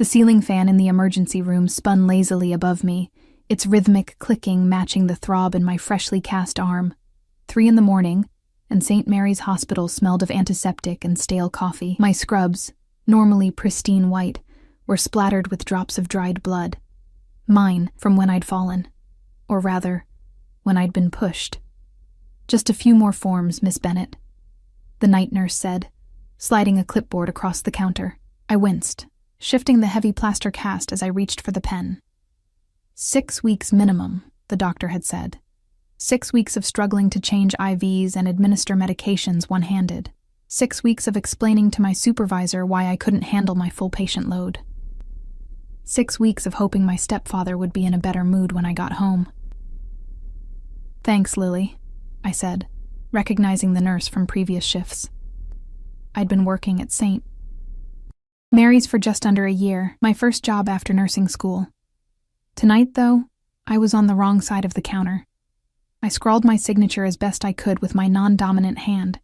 The ceiling fan in the emergency room spun lazily above me, its rhythmic clicking matching the throb in my freshly cast arm. 3 a.m, and St. Mary's Hospital smelled of antiseptic and stale coffee. My scrubs, normally pristine white, were splattered with drops of dried blood. Mine from when I'd fallen. Or rather, when I'd been pushed. "Just a few more forms, Miss Bennett," the night nurse said, sliding a clipboard across the counter. I winced, shifting the heavy plaster cast as I reached for the pen. 6 weeks minimum, the doctor had said. 6 weeks of struggling to change IVs and administer medications one-handed. 6 weeks of explaining to my supervisor why I couldn't handle my full patient load. 6 weeks of hoping my stepfather would be in a better mood when I got home. "Thanks, Lily," I said, recognizing the nurse from previous shifts. I'd been working at St. Mary's for just under a year, my first job after nursing school. Tonight, though, I was on the wrong side of the counter. I scrawled my signature as best I could with my non-dominant hand,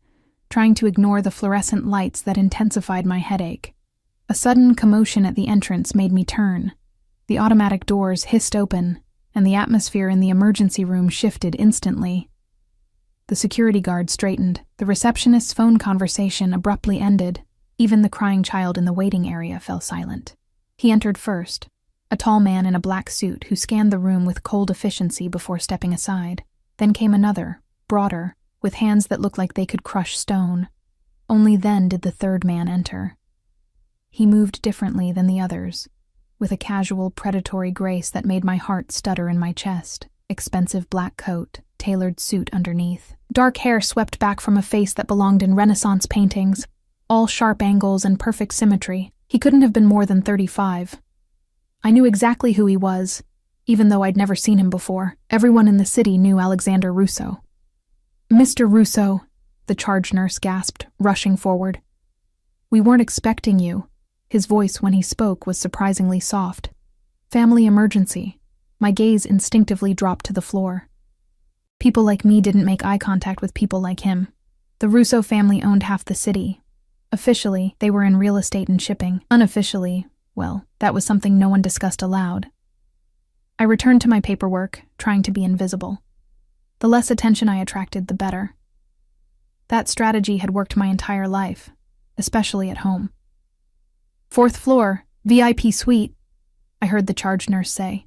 trying to ignore the fluorescent lights that intensified my headache. A sudden commotion at the entrance made me turn. The automatic doors hissed open, and the atmosphere in the emergency room shifted instantly. The security guard straightened. The receptionist's phone conversation abruptly ended. Even the crying child in the waiting area fell silent. He entered first, a tall man in a black suit who scanned the room with cold efficiency before stepping aside. Then came another, broader, with hands that looked like they could crush stone. Only then did the third man enter. He moved differently than the others, with a casual, predatory grace that made my heart stutter in my chest. Expensive black coat, tailored suit underneath. Dark hair swept back from a face that belonged in Renaissance paintings, all sharp angles and perfect symmetry. He couldn't have been more than 35. I knew exactly who he was, even though I'd never seen him before. Everyone in the city knew Alexander Russo. "Mr. Russo," the charge nurse gasped, rushing forward. "We weren't expecting you." His voice, when he spoke, was surprisingly soft. "Family emergency." My gaze instinctively dropped to the floor. People like me didn't make eye contact with people like him. The Russo family owned half the city. Officially, they were in real estate and shipping. Unofficially, well, that was something no one discussed aloud. I returned to my paperwork, trying to be invisible. The less attention I attracted, the better. That strategy had worked my entire life, especially at home. "4th floor, VIP suite," I heard the charge nurse say.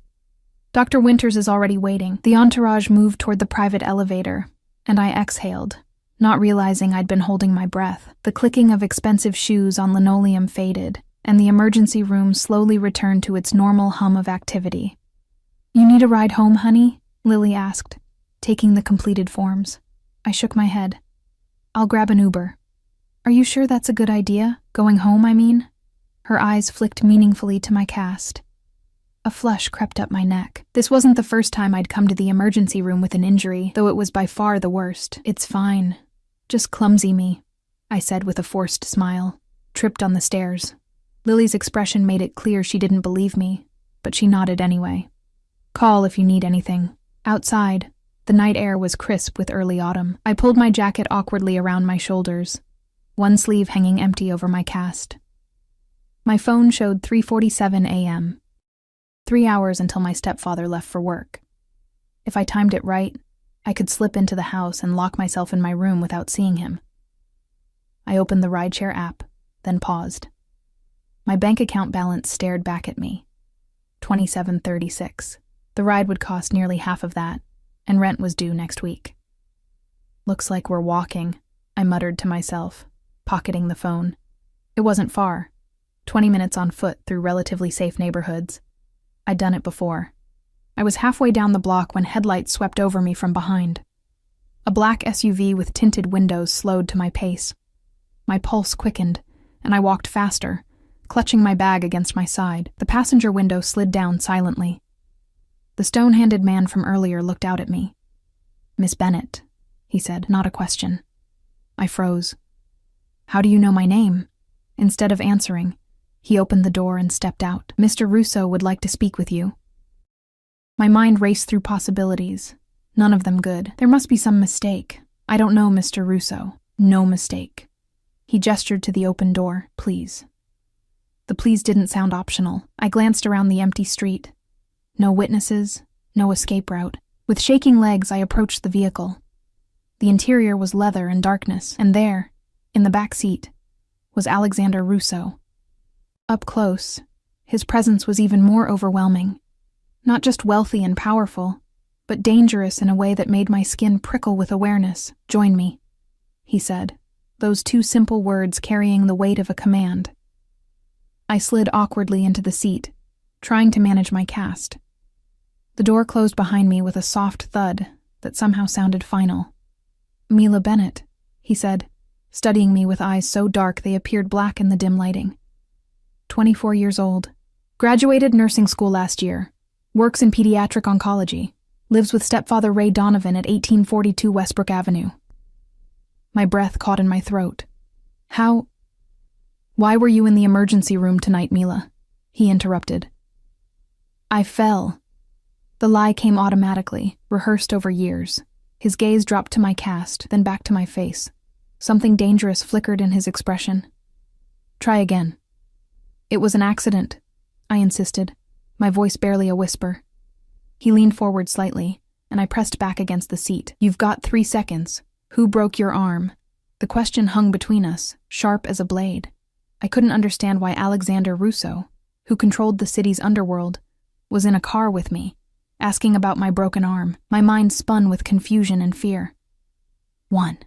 "Dr. Winters is already waiting." The entourage moved toward the private elevator, and I exhaled, not realizing I'd been holding my breath. The clicking of expensive shoes on linoleum faded, and the emergency room slowly returned to its normal hum of activity. "You need a ride home, honey?" Lily asked, taking the completed forms. I shook my head. "I'll grab an Uber." "Are you sure that's a good idea? Going home, I mean?" Her eyes flicked meaningfully to my cast. A flush crept up my neck. This wasn't the first time I'd come to the emergency room with an injury, though it was by far the worst. "It's fine. Just clumsy me," I said with a forced smile. Tripped on the stairs. Lily's expression made it clear she didn't believe me, but she nodded anyway. "Call if you need anything." Outside, the night air was crisp with early autumn. I pulled my jacket awkwardly around my shoulders, one sleeve hanging empty over my cast. My phone showed 3:47 a.m. 3 hours until my stepfather left for work. If I timed it right, I could slip into the house and lock myself in my room without seeing him. I opened the rideshare app, then paused. My bank account balance stared back at me. $27.36. The ride would cost nearly half of that, and rent was due next week. "Looks like we're walking," I muttered to myself, pocketing the phone. It wasn't far. 20 minutes on foot through relatively safe neighborhoods. I'd done it before. I was halfway down the block when headlights swept over me from behind. A black SUV with tinted windows slowed to my pace. My pulse quickened, and I walked faster, clutching my bag against my side. The passenger window slid down silently. The stone-handed man from earlier looked out at me. "Miss Bennett," he said, not a question. I froze. "How do you know my name?" Instead of answering, he opened the door and stepped out. "Mr. Russo would like to speak with you." My mind raced through possibilities, none of them good. There must be some mistake. "I don't know Mr. Russo." "No mistake." He gestured to the open door. "Please." The pleas didn't sound optional. I glanced around the empty street. No witnesses, no escape route. With shaking legs, I approached the vehicle. The interior was leather and darkness, and there, in the back seat, was Alexander Russo. Up close, his presence was even more overwhelming. Not just wealthy and powerful, but dangerous in a way that made my skin prickle with awareness. "Join me," he said, those two simple words carrying the weight of a command. I slid awkwardly into the seat, trying to manage my cast. The door closed behind me with a soft thud that somehow sounded final. "Mila Bennett," he said, studying me with eyes so dark they appeared black in the dim lighting. 24 years old. Graduated nursing school last year. Works in pediatric oncology. Lives with stepfather Ray Donovan at 1842 Westbrook Avenue. My breath caught in my throat. Why were you in the emergency room tonight, Mila?" he interrupted. I fell. The lie came automatically, rehearsed over years. His gaze dropped to my cast, then back to my face. Something dangerous flickered in his expression. "Try again." "It was an accident," I insisted, my voice barely a whisper. He leaned forward slightly, and I pressed back against the seat. "You've got 3 seconds. Who broke your arm?" The question hung between us, sharp as a blade. I couldn't understand why Alexander Russo, who controlled the city's underworld, was in a car with me, asking about my broken arm. My mind spun with confusion and fear. 1.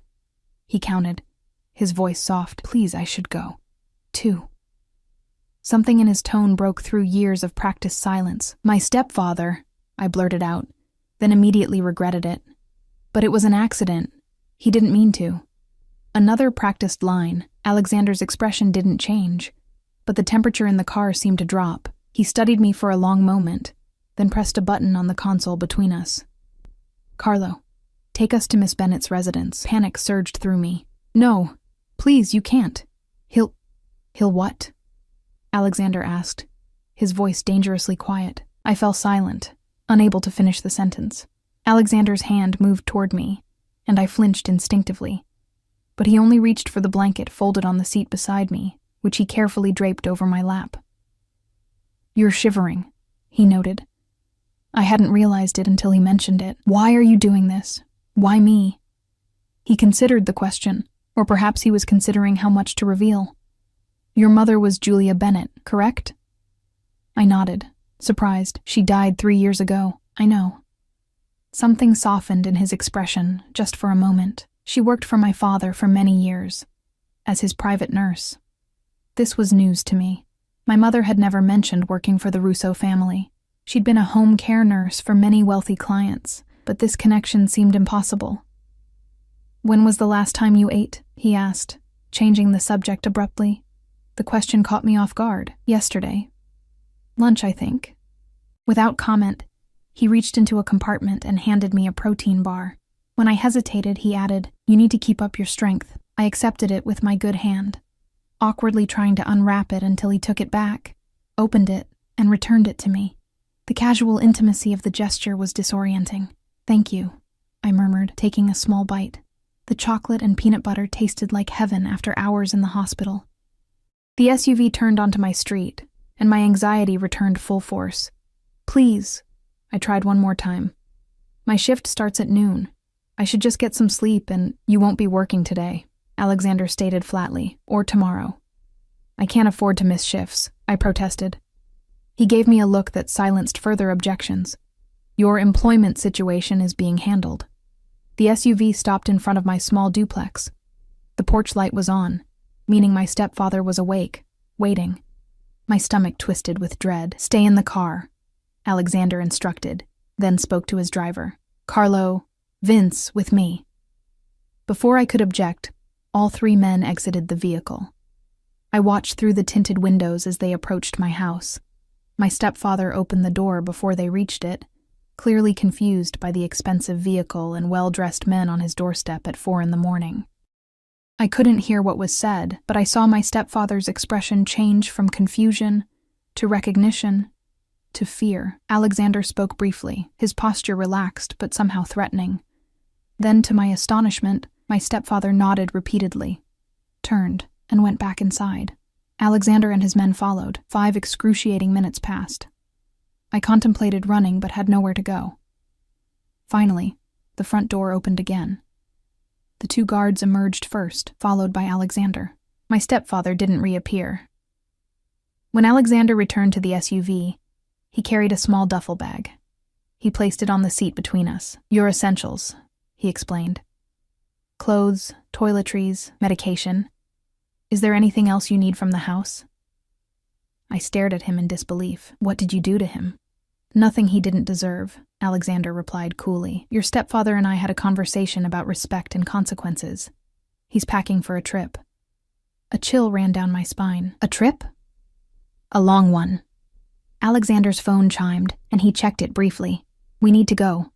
He counted, his voice soft. "Please, I should go. 2. Something in his tone broke through years of practiced silence. "My stepfather," I blurted out, then immediately regretted it. "But it was an accident. He didn't mean to." Another practiced line. Alexander's expression didn't change, but the temperature in the car seemed to drop. He studied me for a long moment, then pressed a button on the console between us. "Carlo, take us to Miss Bennett's residence." Panic surged through me. "No, please, you can't. He'll what?" Alexander asked, his voice dangerously quiet. I fell silent, unable to finish the sentence. Alexander's hand moved toward me, and I flinched instinctively. But he only reached for the blanket folded on the seat beside me, which he carefully draped over my lap. "You're shivering," he noted. I hadn't realized it until he mentioned it. "Why are you doing this? Why me?" He considered the question, or perhaps he was considering how much to reveal. "Your mother was Julia Bennett, correct?" I nodded, surprised. "She died 3 years ago." "I know." Something softened in his expression, just for a moment. "She worked for my father for many years, as his private nurse." This was news to me. My mother had never mentioned working for the Russo family. She'd been a home care nurse for many wealthy clients, but this connection seemed impossible. "When was the last time you ate?" he asked, changing the subject abruptly. The question caught me off guard. "Yesterday. Lunch, I think." Without comment, he reached into a compartment and handed me a protein bar. When I hesitated, he added, "You need to keep up your strength." I accepted it with my good hand, awkwardly trying to unwrap it until he took it back, opened it, and returned it to me. The casual intimacy of the gesture was disorienting. "Thank you," I murmured, taking a small bite. The chocolate and peanut butter tasted like heaven after hours in the hospital. The SUV turned onto my street, and my anxiety returned full force. "Please," I tried one more time. "My shift starts at noon. I should just get some sleep and you won't be working today," Alexander stated flatly, "or tomorrow." "I can't afford to miss shifts," I protested. He gave me a look that silenced further objections. "Your employment situation is being handled." The SUV stopped in front of my small duplex. The porch light was on, meaning my stepfather was awake, waiting. My stomach twisted with dread. "Stay in the car," Alexander instructed, then spoke to his driver. "Carlo, Vince, with me." Before I could object, all 3 men exited the vehicle. I watched through the tinted windows as they approached my house. My stepfather opened the door before they reached it, clearly confused by the expensive vehicle and well-dressed men on his doorstep at 4 a.m. I couldn't hear what was said, but I saw my stepfather's expression change from confusion to recognition to fear. Alexander spoke briefly, his posture relaxed but somehow threatening. Then, to my astonishment, my stepfather nodded repeatedly, turned, and went back inside. Alexander and his men followed. 5 excruciating minutes passed. I contemplated running but had nowhere to go. Finally, the front door opened again. The 2 guards emerged first, followed by Alexander. My stepfather didn't reappear. When Alexander returned to the SUV, he carried a small duffel bag. He placed it on the seat between us. "Your essentials," he explained. "Clothes, toiletries, medication. Is there anything else you need from the house?" I stared at him in disbelief. "What did you do to him?" "Nothing he didn't deserve," Alexander replied coolly. "Your stepfather and I had a conversation about respect and consequences. He's packing for a trip." A chill ran down my spine. "A trip?" "A long one." Alexander's phone chimed, and he checked it briefly. "We need to go."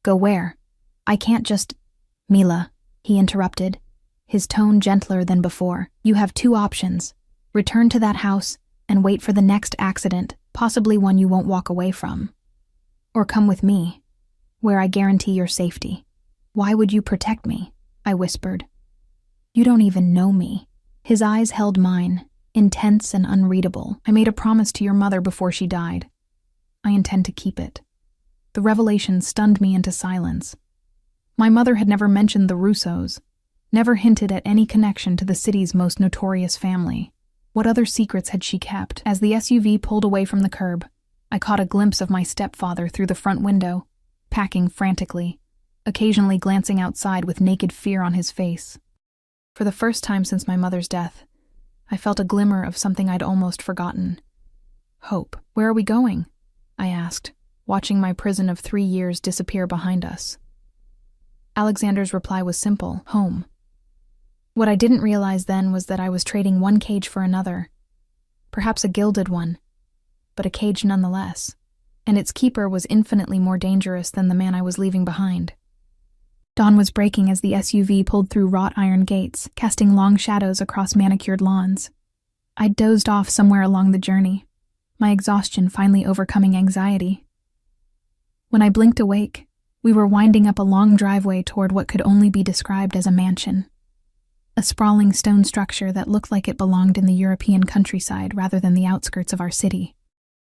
"Go where?" "I can't just—" "Mila," he interrupted, his tone gentler than before. "You have 2 options. Return to that house and wait for the next accident, possibly one you won't walk away from. Or come with me, where I guarantee your safety." "Why would you protect me?" I whispered. "You don't even know me." His eyes held mine, intense and unreadable. "I made a promise to your mother before she died. I intend to keep it." The revelation stunned me into silence. My mother had never mentioned the Russos, never hinted at any connection to the city's most notorious family. What other secrets had she kept? As the SUV pulled away from the curb, I caught a glimpse of my stepfather through the front window, packing frantically, occasionally glancing outside with naked fear on his face. For the first time since my mother's death, I felt a glimmer of something I'd almost forgotten. Hope. "Where are we going?" I asked, watching my prison of 3 years disappear behind us. Alexander's reply was simple: home. What I didn't realize then was that I was trading one cage for another. Perhaps a gilded one, but a cage nonetheless. And its keeper was infinitely more dangerous than the man I was leaving behind. Dawn was breaking as the SUV pulled through wrought iron gates, casting long shadows across manicured lawns. I dozed off somewhere along the journey, my exhaustion finally overcoming anxiety. When I blinked awake, we were winding up a long driveway toward what could only be described as a mansion. A sprawling stone structure that looked like it belonged in the European countryside rather than the outskirts of our city.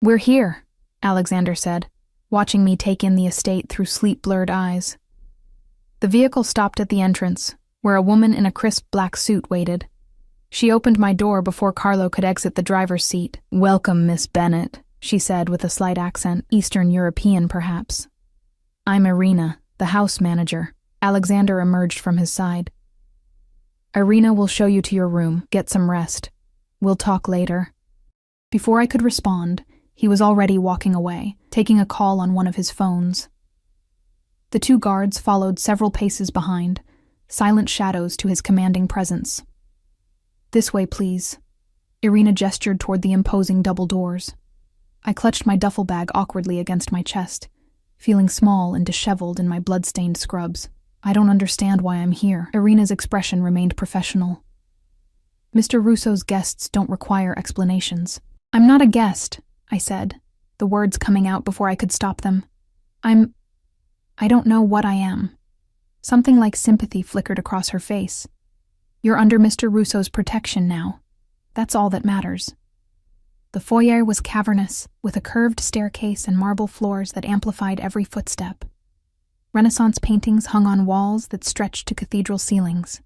"We're here," Alexander said, watching me take in the estate through sleep-blurred eyes. The vehicle stopped at the entrance, where a woman in a crisp black suit waited. She opened my door before Carlo could exit the driver's seat. "Welcome, Miss Bennett," she said with a slight accent, Eastern European perhaps. "I'm Irina, the house manager." Alexander emerged from his side. "Irina will show you to your room. Get some rest. We'll talk later." Before I could respond, he was already walking away, taking a call on one of his phones. The 2 guards followed several paces behind, silent shadows to his commanding presence. "This way, please." Irina gestured toward the imposing double doors. I clutched my duffel bag awkwardly against my chest, feeling small and disheveled in my blood-stained scrubs. "I don't understand why I'm here." Irina's expression remained professional. "Mr. Russo's guests don't require explanations." "I'm not a guest," I said, the words coming out before I could stop them. I don't know what I am." Something like sympathy flickered across her face. "You're under Mr. Russo's protection now. That's all that matters." The foyer was cavernous, with a curved staircase and marble floors that amplified every footstep. Renaissance paintings hung on walls that stretched to cathedral ceilings.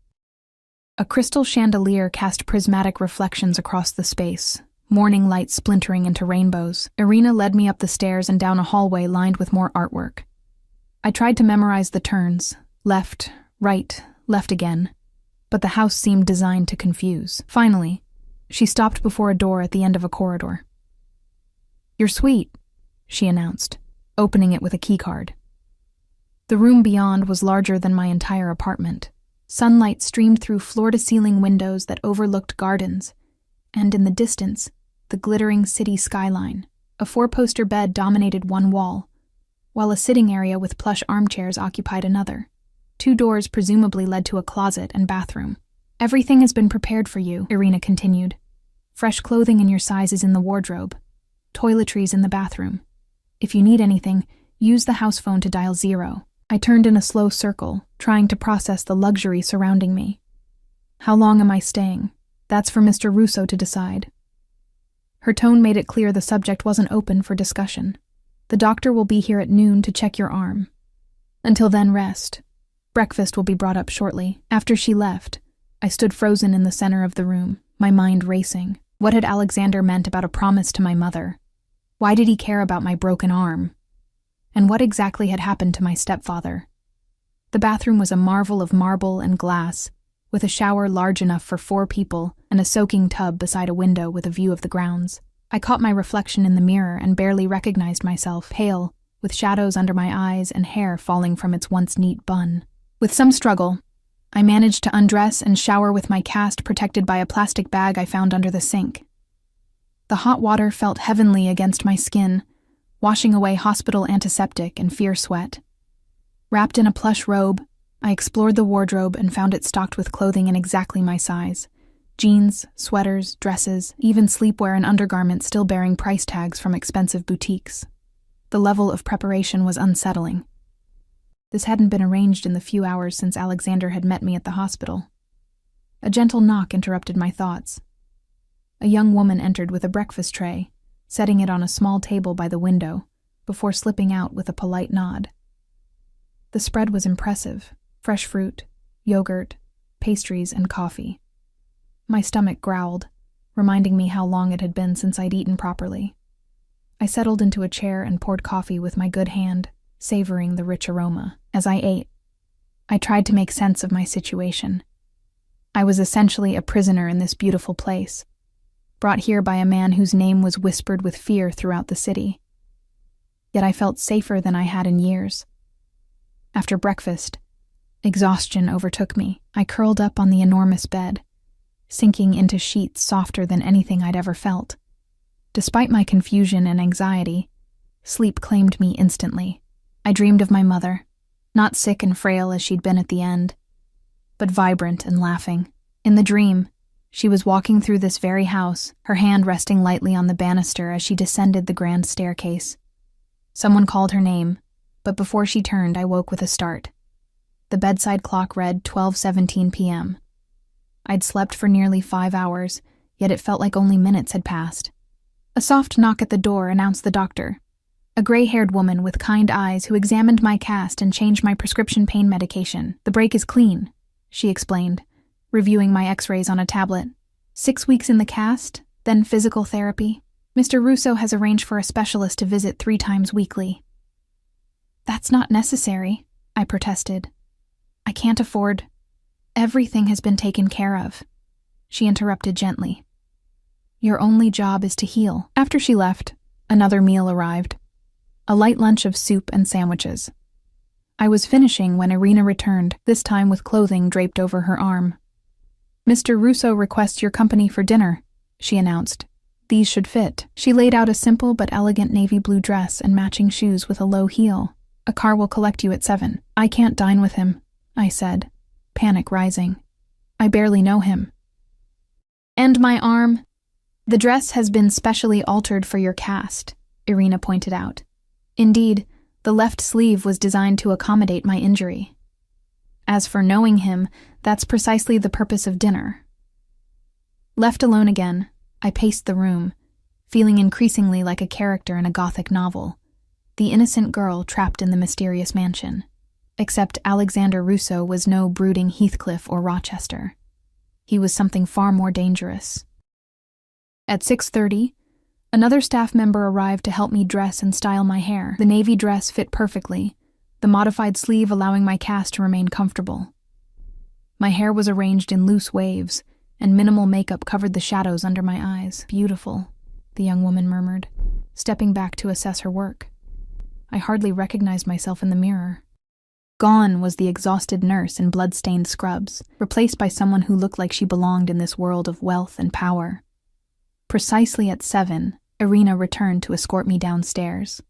A crystal chandelier cast prismatic reflections across the space, morning light splintering into rainbows. Irina led me up the stairs and down a hallway lined with more artwork. I tried to memorize the turns, left, right, left again, but the house seemed designed to confuse. Finally, she stopped before a door at the end of a corridor. "Your suite," she announced, opening it with a keycard. The room beyond was larger than my entire apartment. Sunlight streamed through floor-to-ceiling windows that overlooked gardens, and in the distance, the glittering city skyline. A 4-poster bed dominated one wall, while a sitting area with plush armchairs occupied another. 2 doors presumably led to a closet and bathroom. "Everything has been prepared for you," Irina continued. "Fresh clothing in your size is in the wardrobe. Toiletries in the bathroom. If you need anything, use the house phone to dial 0. I turned in a slow circle, trying to process the luxury surrounding me. "How long am I staying?" That's for Mr. Russo to decide. Her tone made it clear the subject wasn't open for discussion. The doctor will be here at noon to check your arm. Until then, rest. Breakfast will be brought up shortly. After she left, I stood frozen in the center of the room, my mind racing. What had Alexander meant about a promise to my mother? Why did he care about my broken arm? And what exactly had happened to my stepfather? The bathroom was a marvel of marble and glass, with a shower large enough for 4 people and a soaking tub beside a window with a view of the grounds. I caught my reflection in the mirror and barely recognized myself, pale, with shadows under my eyes and hair falling from its once neat bun. With some struggle, I managed to undress and shower with my cast protected by a plastic bag I found under the sink. The hot water felt heavenly against my skin, washing away hospital antiseptic and fear sweat. Wrapped in a plush robe, I explored the wardrobe and found it stocked with clothing in exactly my size. Jeans, sweaters, dresses, even sleepwear and undergarments still bearing price tags from expensive boutiques. The level of preparation was unsettling. This hadn't been arranged in the few hours since Alexander had met me at the hospital. A gentle knock interrupted my thoughts. A young woman entered with a breakfast tray, setting it on a small table by the window, before slipping out with a polite nod. The spread was impressive: fresh fruit, yogurt, pastries, and coffee. My stomach growled, reminding me how long it had been since I'd eaten properly. I settled into a chair and poured coffee with my good hand, savoring the rich aroma. As I ate, I tried to make sense of my situation. I was essentially a prisoner in this beautiful place, brought here by a man whose name was whispered with fear throughout the city. Yet I felt safer than I had in years. After breakfast, exhaustion overtook me. I curled up on the enormous bed, sinking into sheets softer than anything I'd ever felt. Despite my confusion and anxiety, sleep claimed me instantly. I dreamed of my mother, not sick and frail as she'd been at the end, but vibrant and laughing. In the dream, she was walking through this very house, her hand resting lightly on the banister as she descended the grand staircase. Someone called her name, but before she turned, I woke with a start. The bedside clock read 12:17 p.m. I'd slept for nearly 5 hours, yet it felt like only minutes had passed. A soft knock at the door announced the doctor, a gray-haired woman with kind eyes who examined my cast and changed my prescription pain medication. "The break is clean," she explained, reviewing my x-rays on a tablet. 6 weeks in the cast, then physical therapy. Mr. Russo has arranged for a specialist to visit 3 times weekly. "That's not necessary," I protested. "I can't afford. Everything has been taken care of." She interrupted gently. "Your only job is to heal." After she left, another meal arrived. A light lunch of soup and sandwiches. I was finishing when Irina returned, this time with clothing draped over her arm. "Mr. Russo requests your company for dinner," she announced. "These should fit." She laid out a simple but elegant navy blue dress and matching shoes with a low heel. "A car will collect you at 7. "I can't dine with him," I said, panic rising. "I barely know him." "And my arm?" "The dress has been specially altered for your cast," Irina pointed out. Indeed, the left sleeve was designed to accommodate my injury. "As for knowing him, that's precisely the purpose of dinner." Left alone again, I paced the room, feeling increasingly like a character in a Gothic novel, the innocent girl trapped in the mysterious mansion. Except Alexander Russo was no brooding Heathcliff or Rochester. He was something far more dangerous. At 6:30, another staff member arrived to help me dress and style my hair. The navy dress fit perfectly, the modified sleeve allowing my cast to remain comfortable. My hair was arranged in loose waves, and minimal makeup covered the shadows under my eyes. "Beautiful," the young woman murmured, stepping back to assess her work. I hardly recognized myself in the mirror. Gone was the exhausted nurse in blood-stained scrubs, replaced by someone who looked like she belonged in this world of wealth and power. Precisely at 7, Irina returned to escort me downstairs.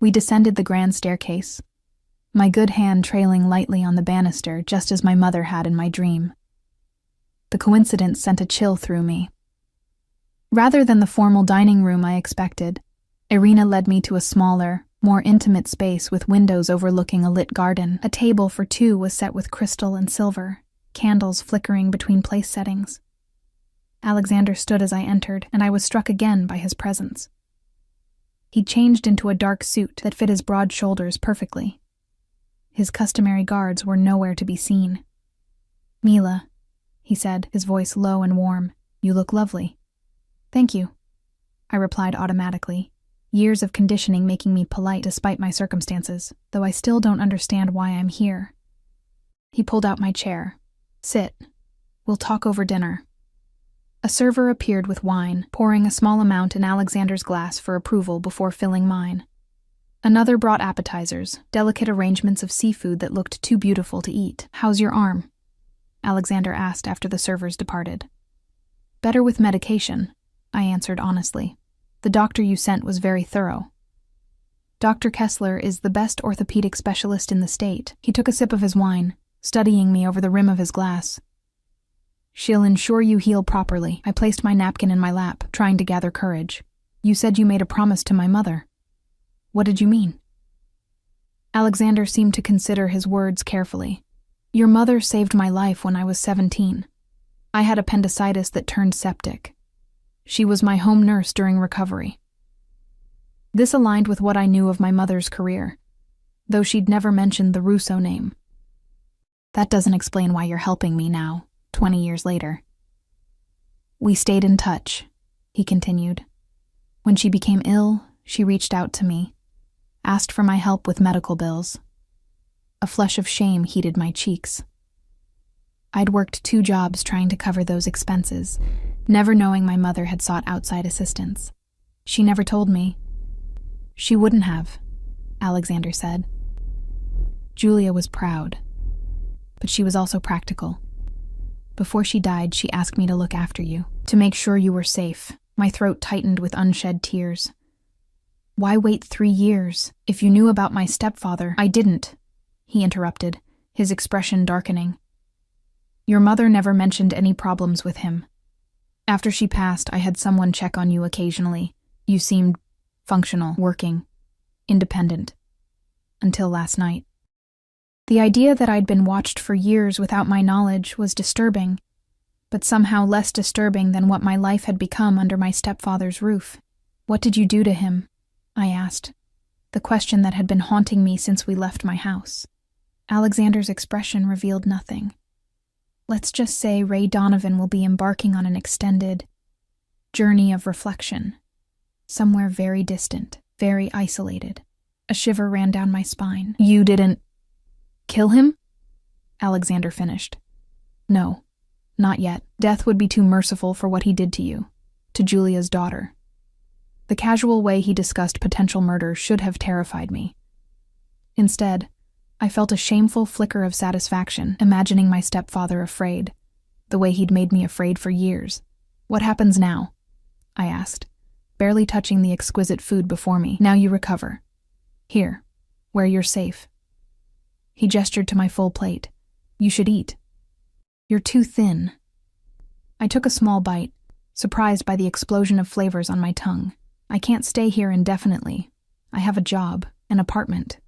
We descended the grand staircase, my good hand trailing lightly on the banister just as my mother had in my dream. The coincidence sent a chill through me. Rather than the formal dining room I expected, Irina led me to a smaller, more intimate space with windows overlooking a lit garden. A table for 2 was set with crystal and silver, candles flickering between place settings. Alexander stood as I entered, and I was struck again by his presence. He changed into a dark suit that fit his broad shoulders perfectly. His customary guards were nowhere to be seen. "Mila," he said, his voice low and warm, "you look lovely." "Thank you," I replied automatically, years of conditioning making me polite despite my circumstances, though I still don't understand why I'm here. He pulled out my chair. "Sit. We'll talk over dinner." A server appeared with wine, pouring a small amount in Alexander's glass for approval before filling mine. Another brought appetizers, delicate arrangements of seafood that looked too beautiful to eat. "How's your arm?" Alexander asked after the servers departed. "Better with medication," I answered honestly. "The doctor you sent was very thorough." "Dr. Kessler is the best orthopedic specialist in the state." He took a sip of his wine, studying me over the rim of his glass. "She'll ensure you heal properly." I placed my napkin in my lap, trying to gather courage. "You said you made a promise to my mother. What did you mean?" Alexander seemed to consider his words carefully. "Your mother saved my life when I was 17. I had appendicitis that turned septic. She was my home nurse during recovery." This aligned with what I knew of my mother's career, though she'd never mentioned the Russo name. "That doesn't explain why you're helping me now, 20 years later." "We stayed in touch," he continued. "When she became ill, she reached out to me, asked for my help with medical bills. A flush of shame heated my cheeks. I'd worked 2 jobs trying to cover those expenses, never knowing my mother had sought outside assistance. She never told me." "She wouldn't have," Alexander said. "Julia was proud, but she was also practical. Before she died, she asked me to look after you, to make sure you were safe." My throat tightened with unshed tears. "Why wait 3 years? If you knew about my stepfather—" "I didn't," he interrupted, his expression darkening. "Your mother never mentioned any problems with him. After she passed, I had someone check on you occasionally. You seemed functional, working, independent. Until last night." The idea that I'd been watched for years without my knowledge was disturbing, but somehow less disturbing than what my life had become under my stepfather's roof. "What did you do to him?" I asked, the question that had been haunting me since we left my house. Alexander's expression revealed nothing. "Let's just say Ray Donovan will be embarking on an extended journey of reflection, somewhere very distant, very isolated." A shiver ran down my spine. "You didn't kill him?" Alexander finished. "No, not yet. Death would be too merciful for what he did to you, to Julia's daughter." The casual way he discussed potential murder should have terrified me. Instead, I felt a shameful flicker of satisfaction, imagining my stepfather afraid, the way he'd made me afraid for years. "What happens now?" I asked, barely touching the exquisite food before me. "Now you recover. Here, where you're safe." He gestured to my full plate. "You should eat. You're too thin." I took a small bite, surprised by the explosion of flavors on my tongue. "I can't stay here indefinitely. I have a job, an apartment."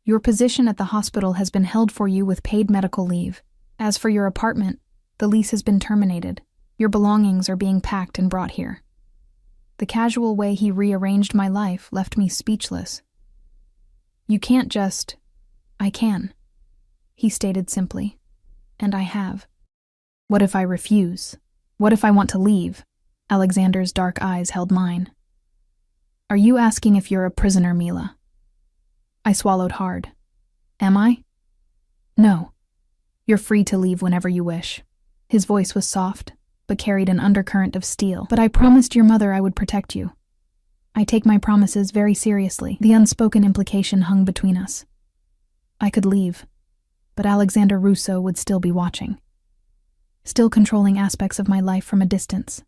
"Your position at the hospital has been held for you with paid medical leave. As for your apartment, the lease has been terminated. Your belongings are being packed and brought here." The casual way he rearranged my life left me speechless. "You can't just—" "I can," he stated simply. "And I have." "What if I refuse? What if I want to leave?" Alexander's dark eyes held mine. "Are you asking if you're a prisoner, Mila?" I swallowed hard. "Am I?" "No. You're free to leave whenever you wish." His voice was soft, but carried an undercurrent of steel. "But I promised your mother I would protect you. I take my promises very seriously." The unspoken implication hung between us. I could leave, but Alexander Russo would still be watching, still controlling aspects of my life from a distance.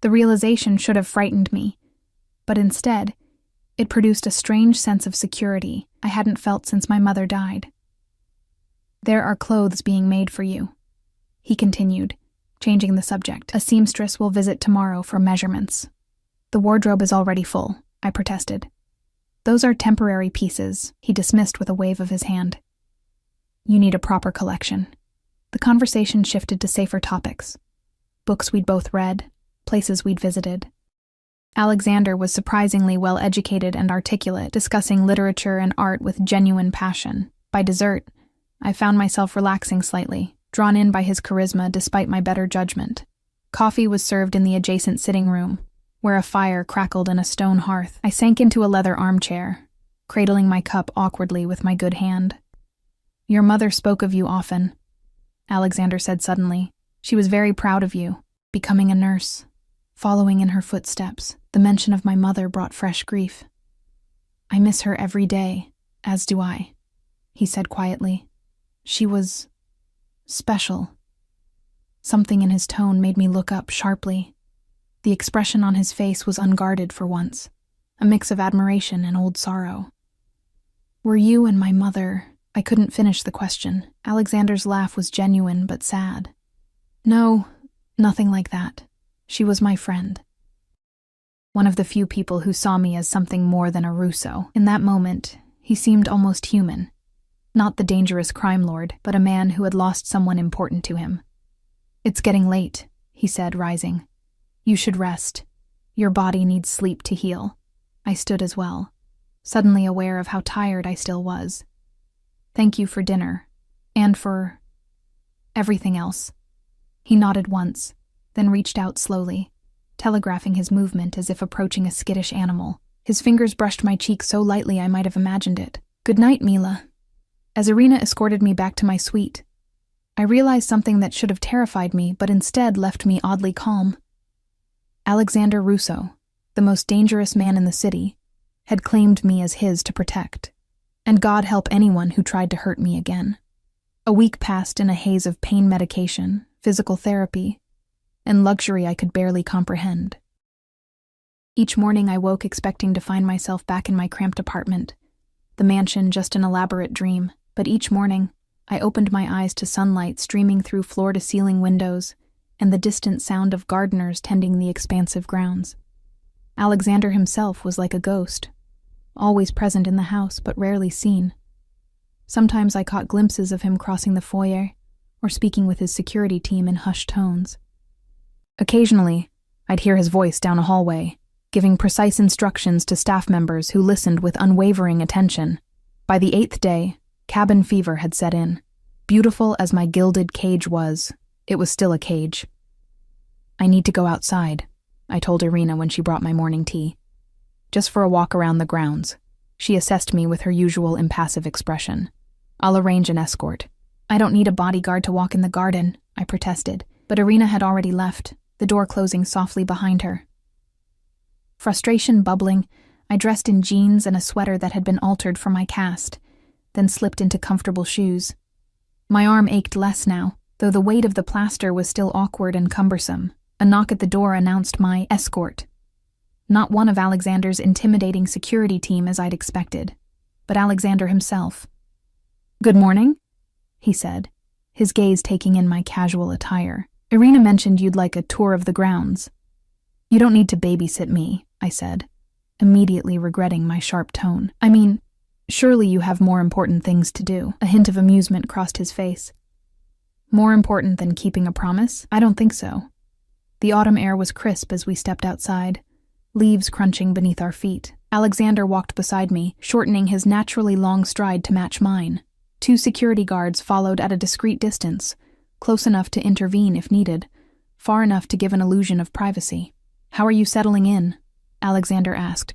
The realization should have frightened me, but instead, it produced a strange sense of security I hadn't felt since my mother died. "There are clothes being made for you," he continued, changing the subject. "A seamstress will visit tomorrow for measurements." "The wardrobe is already full," I protested. "Those are temporary pieces," he dismissed with a wave of his hand. "You need a proper collection." The conversation shifted to safer topics. books we'd both read, places we'd visited. Alexander was surprisingly well-educated and articulate, discussing literature and art with genuine passion. By dessert, I found myself relaxing slightly, drawn in by his charisma despite my better judgment. Coffee was served in the adjacent sitting room, where a fire crackled in a stone hearth. I sank into a leather armchair, cradling my cup awkwardly with my good hand. "Your mother spoke of you often," Alexander said suddenly. "She was very proud of you, becoming a nurse, following in her footsteps." The mention of my mother brought fresh grief. "I miss her every day, as do I," he said quietly. "She was special." Something in his tone made me look up sharply. The expression on his face was unguarded for once, a mix of admiration and old sorrow. "Were you and my mother—" I couldn't finish the question. Alexander's laugh was genuine but sad. "No, nothing like that. She was my friend." One of the few people who saw me as something more than a Russo. In that moment, he seemed almost human. Not the dangerous crime lord, but a man who had lost someone important to him. "It's getting late," he said, rising. "You should rest. Your body needs sleep to heal." I stood as well, suddenly aware of how tired I still was. "Thank you for dinner, and for everything else." He nodded once, then reached out slowly, telegraphing his movement as if approaching a skittish animal. His fingers brushed my cheek so lightly I might have imagined it. "Good night, Mila." As Irina escorted me back to my suite, I realized something that should have terrified me, but instead left me oddly calm. Alexander Russo, the most dangerous man in the city, had claimed me as his to protect. And God help anyone who tried to hurt me again. A week passed in a haze of pain medication, physical therapy, and luxury I could barely comprehend. Each morning I woke expecting to find myself back in my cramped apartment, the mansion just an elaborate dream, but each morning I opened my eyes to sunlight streaming through floor-to-ceiling windows and the distant sound of gardeners tending the expansive grounds. Alexander himself was like a ghost, always present in the house but rarely seen. Sometimes I caught glimpses of him crossing the foyer or speaking with his security team in hushed tones. Occasionally, I'd hear his voice down a hallway, giving precise instructions to staff members who listened with unwavering attention. By the 8th day, cabin fever had set in. Beautiful as my gilded cage was, it was still a cage. "I need to go outside," I told Irina when she brought my morning tea. "Just for a walk around the grounds." She assessed me with her usual impassive expression. "I'll arrange an escort." "I don't need a bodyguard to walk in the garden," I protested, but Irina had already left, the door closing softly behind her. Frustration bubbling, I dressed in jeans and a sweater that had been altered for my cast, then slipped into comfortable shoes. My arm ached less now, though the weight of the plaster was still awkward and cumbersome. A knock at the door announced my escort. Not one of Alexander's intimidating security team as I'd expected, but Alexander himself. "Good morning," he said, his gaze taking in my casual attire. "Irina mentioned you'd like a tour of the grounds." "You don't need to babysit me," I said, immediately regretting my sharp tone. "I mean, surely you have more important things to do." A hint of amusement crossed his face. "More important than keeping a promise? I don't think so." The autumn air was crisp as we stepped outside, leaves crunching beneath our feet. Alexander walked beside me, shortening his naturally long stride to match mine. 2 security guards followed at a discreet distance, close enough to intervene if needed, far enough to give an illusion of privacy. "How are you settling in?" Alexander asked,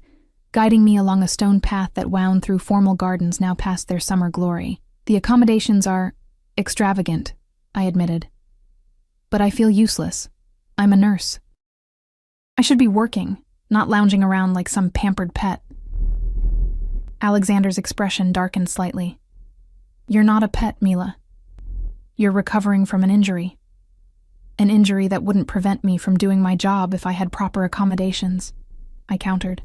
guiding me along a stone path that wound through formal gardens now past their summer glory. "The accommodations are extravagant," I admitted. "But I feel useless. I'm a nurse. I should be working, not lounging around like some pampered pet." Alexander's expression darkened slightly. "You're not a pet, Mila. You're recovering from an injury. An injury that wouldn't prevent me from doing my job if I had proper accommodations," I countered.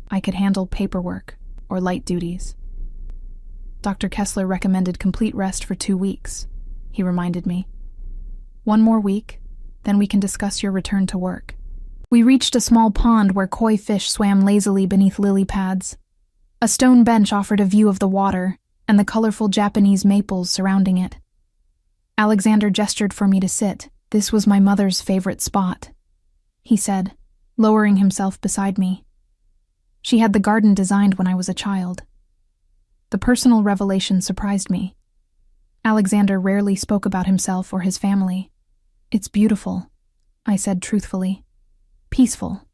"I could handle paperwork or light duties." "Dr. Kessler recommended complete rest for 2 weeks," he reminded me. "1 more week, then we can discuss your return to work." We reached a small pond where koi fish swam lazily beneath lily pads. A stone bench offered a view of the water and the colorful Japanese maples surrounding it. Alexander gestured for me to sit, This was my mother's favorite spot, he said, lowering himself beside me. She had the garden designed when I was a child. The personal revelation surprised me. Alexander rarely spoke about himself or his family. It's beautiful, I said truthfully. Peaceful.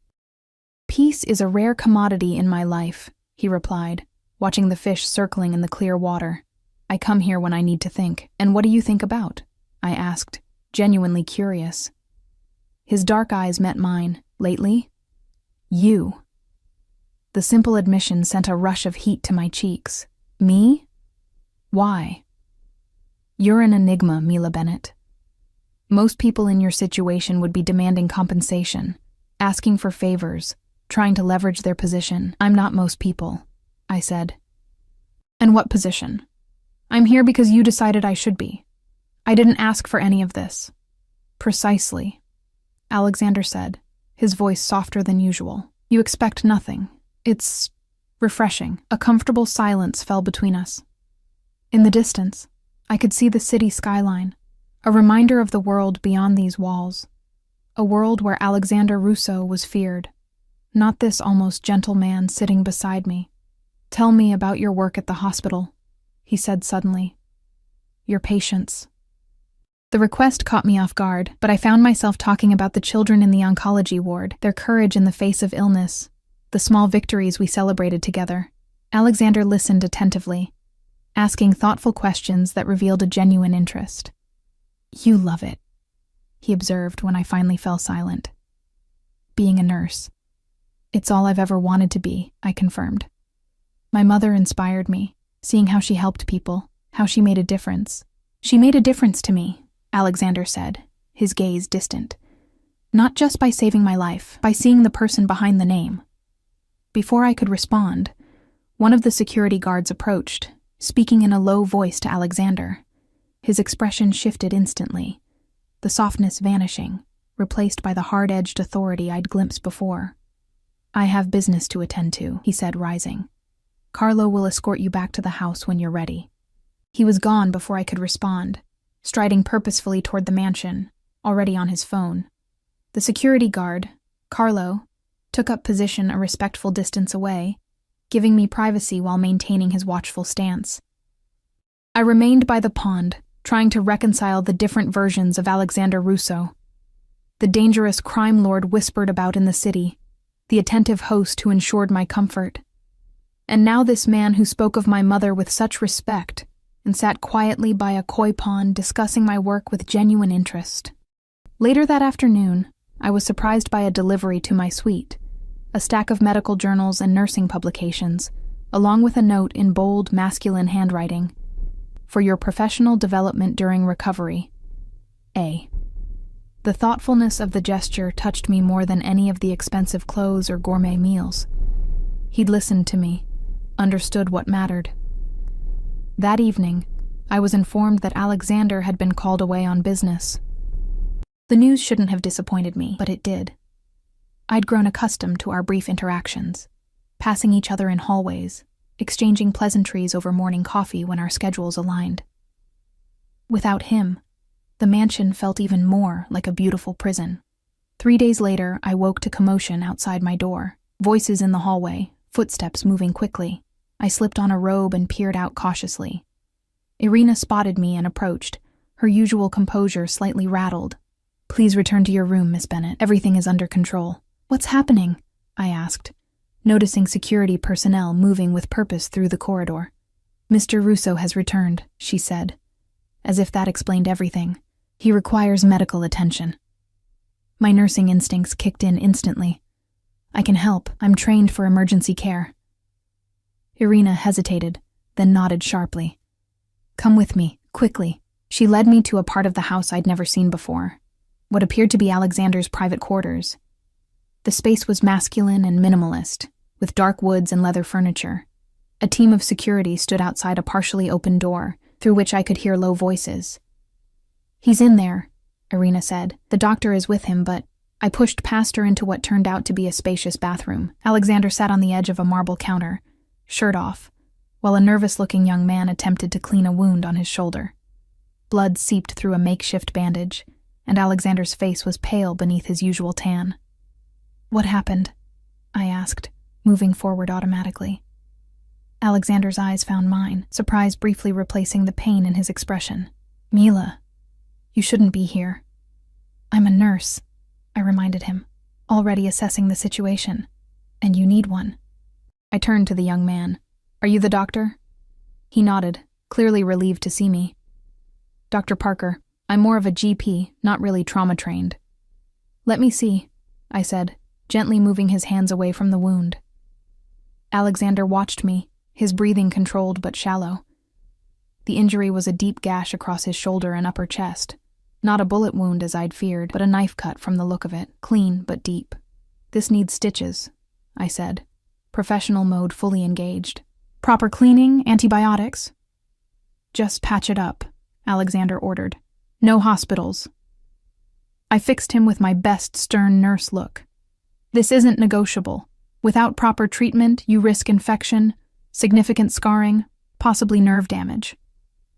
Peace is a rare commodity in my life, he replied, watching the fish circling in the clear water. I come here when I need to think. And what do you think about? I asked, genuinely curious. His dark eyes met mine. Lately? You. The simple admission sent a rush of heat to my cheeks. Me? Why? You're an enigma, Mila Bennett. Most people in your situation would be demanding compensation, asking for favors, trying to leverage their position. I'm not most people, I said. And what position? I'm here because you decided I should be. I didn't ask for any of this. Precisely, Alexander said, his voice softer than usual. You expect nothing. It's refreshing. A comfortable silence fell between us. In the distance, I could see the city skyline, a reminder of the world beyond these walls, a world where Alexander Russo was feared, not this almost gentle man sitting beside me. Tell me about your work at the hospital, he said suddenly. Your patients. The request caught me off guard, but I found myself talking about the children in the oncology ward, their courage in the face of illness, the small victories we celebrated together. Alexander listened attentively, asking thoughtful questions that revealed a genuine interest. You love it, he observed when I finally fell silent. Being a nurse. It's all I've ever wanted to be, I confirmed. My mother inspired me, seeing how she helped people, how she made a difference. She made a difference to me, Alexander said, his gaze distant. Not just by saving my life, by seeing the person behind the name. Before I could respond, one of the security guards approached, speaking in a low voice to Alexander. His expression shifted instantly, the softness vanishing, replaced by the hard-edged authority I'd glimpsed before. I have business to attend to, he said, rising. Carlo will escort you back to the house when you're ready. He was gone before I could respond, striding purposefully toward the mansion, already on his phone. The security guard, Carlo, took up position a respectful distance away, giving me privacy while maintaining his watchful stance. I remained by the pond, trying to reconcile the different versions of Alexander Russo. The dangerous crime lord whispered about in the city, the attentive host who ensured my comfort. And now this man who spoke of my mother with such respect and sat quietly by a koi pond discussing my work with genuine interest. Later that afternoon, I was surprised by a delivery to my suite, a stack of medical journals and nursing publications, along with a note in bold, masculine handwriting. For your professional development during recovery. A. The thoughtfulness of the gesture touched me more than any of the expensive clothes or gourmet meals. He'd listened to me, understood what mattered. That evening, I was informed that Alexander had been called away on business. The news shouldn't have disappointed me, but it did. I'd grown accustomed to our brief interactions, passing each other in hallways, exchanging pleasantries over morning coffee when our schedules aligned. Without him, the mansion felt even more like a beautiful prison. 3 days later, I woke to commotion outside my door, voices in the hallway, footsteps moving quickly. I slipped on a robe and peered out cautiously. Irina spotted me and approached, her usual composure slightly rattled. Please return to your room, Miss Bennett. Everything is under control. What's happening? I asked, noticing security personnel moving with purpose through the corridor. Mr. Russo has returned, she said, as if that explained everything. He requires medical attention. My nursing instincts kicked in instantly. I can help. I'm trained for emergency care. Irina hesitated, then nodded sharply. Come with me, quickly. She led me to a part of the house I'd never seen before, what appeared to be Alexander's private quarters. The space was masculine and minimalist, with dark woods and leather furniture. A team of security stood outside a partially open door, through which I could hear low voices. He's in there, Irina said. The doctor is with him, but I pushed past her into what turned out to be a spacious bathroom. Alexander sat on the edge of a marble counter, shirt off, while a nervous-looking young man attempted to clean a wound on his shoulder. Blood seeped through a makeshift bandage, and Alexander's face was pale beneath his usual tan. "What happened?" I asked, moving forward automatically. Alexander's eyes found mine, surprise briefly replacing the pain in his expression. "Mila, you shouldn't be here." "I'm a nurse," I reminded him, already assessing the situation. "And you need one." I turned to the young man. "Are you the doctor?" He nodded, clearly relieved to see me. "Dr. Parker, I'm more of a GP, not really trauma-trained." "Let me see," I said, gently moving his hands away from the wound. Alexander watched me, his breathing controlled but shallow. The injury was a deep gash across his shoulder and upper chest. Not a bullet wound as I'd feared, but a knife cut from the look of it, clean but deep. "This needs stitches," I said, professional mode fully engaged. "Proper cleaning, antibiotics?" "Just patch it up," Alexander ordered. "No hospitals." I fixed him with my best stern nurse look. "This isn't negotiable. Without proper treatment, you risk infection, significant scarring, possibly nerve damage."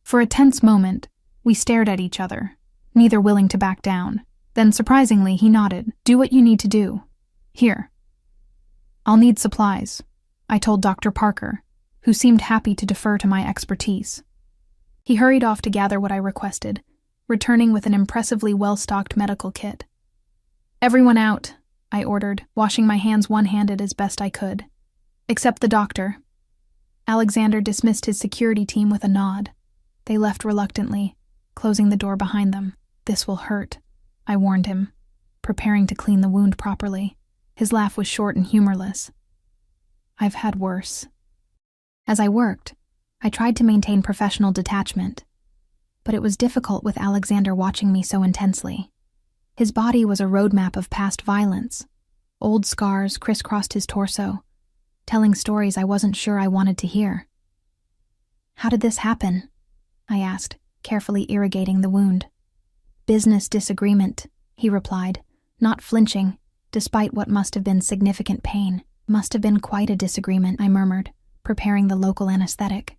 For a tense moment, we stared at each other, neither willing to back down. Then, surprisingly, he nodded. "Do what you need to do. Here." "I'll need supplies," I told Dr. Parker, who seemed happy to defer to my expertise. He hurried off to gather what I requested, returning with an impressively well-stocked medical kit. "Everyone out," I ordered, washing my hands one-handed as best I could. "Except the doctor." Alexander dismissed his security team with a nod. They left reluctantly, closing the door behind them. "This will hurt," I warned him, preparing to clean the wound properly. His laugh was short and humorless. "I've had worse." As I worked, I tried to maintain professional detachment, but it was difficult with Alexander watching me so intensely. His body was a roadmap of past violence. Old scars crisscrossed his torso, telling stories I wasn't sure I wanted to hear. "How did this happen?" I asked, carefully irrigating the wound. "Business disagreement," he replied, not flinching, despite what must have been significant pain. "Must have been quite a disagreement," I murmured, preparing the local anesthetic.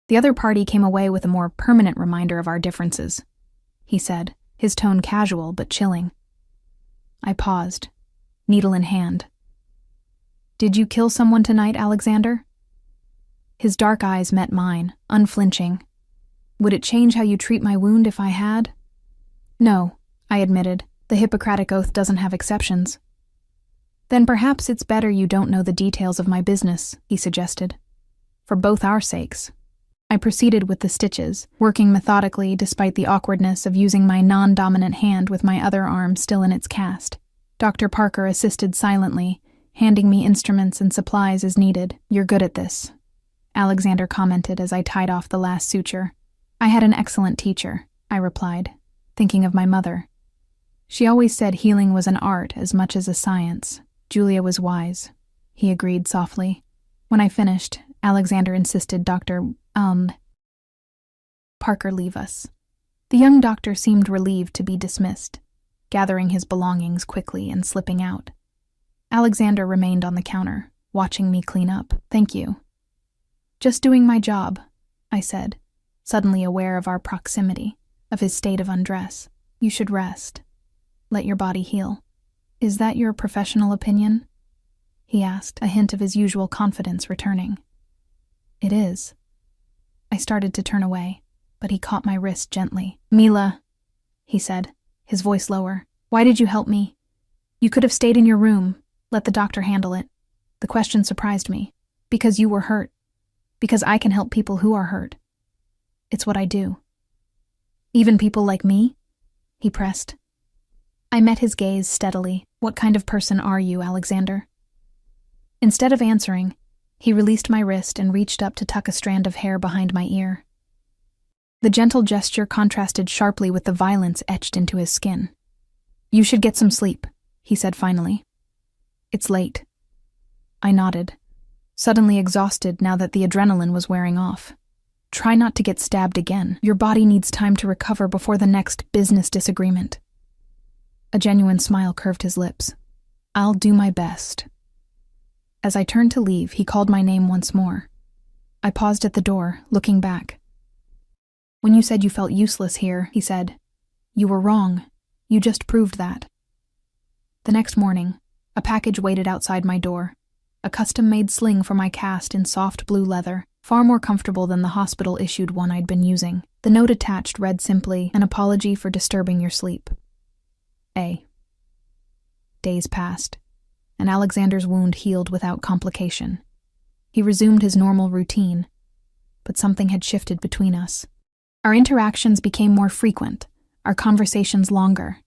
"The other party came away with a more permanent reminder of our differences," he said, his tone casual but chilling. I paused, needle in hand. "Did you kill someone tonight, Alexander?" His dark eyes met mine, unflinching. "Would it change how you treat my wound if I had?" "No," I admitted. "The Hippocratic Oath doesn't have exceptions." "Then perhaps it's better you don't know the details of my business," he suggested. "For both our sakes." I proceeded with the stitches, working methodically despite the awkwardness of using my non-dominant hand with my other arm still in its cast. Dr. Parker assisted silently, handing me instruments and supplies as needed. "You're good at this," Alexander commented as I tied off the last suture. "I had an excellent teacher," I replied, thinking of my mother. "She always said healing was an art as much as a science." "Julia was wise," he agreed softly. When I finished, Alexander insisted Dr. Parker leave us. The young doctor seemed relieved to be dismissed, gathering his belongings quickly and slipping out. Alexander remained on the counter, watching me clean up. "Thank you." "Just doing my job," I said, suddenly aware of our proximity, of his state of undress. "You should rest. Let your body heal." "Is that your professional opinion?" he asked, a hint of his usual confidence returning. "It is." I started to turn away, but he caught my wrist gently. "Mila," he said, his voice lower, "why did you help me? You could have stayed in your room, let the doctor handle it." The question surprised me. "Because you were hurt. Because I can help people who are hurt. It's what I do." "Even people like me?" he pressed. I met his gaze steadily. "What kind of person are you, Alexander?" Instead of answering, he released my wrist and reached up to tuck a strand of hair behind my ear. The gentle gesture contrasted sharply with the violence etched into his skin. "You should get some sleep," he said finally. "It's late." I nodded, suddenly exhausted now that the adrenaline was wearing off. "Try not to get stabbed again. Your body needs time to recover before the next business disagreement." A genuine smile curved his lips. "I'll do my best." As I turned to leave, he called my name once more. I paused at the door, looking back. "When you said you felt useless here," he said, "you were wrong. You just proved that. The next morning, a package waited outside my door. A custom-made sling for my cast in soft blue leather, far more comfortable than the hospital-issued one I'd been using. The note attached read simply, "An apology for disturbing your sleep. A." Days passed, and Alexander's wound healed without complication. He resumed his normal routine, but something had shifted between us. Our interactions became more frequent, our conversations longer.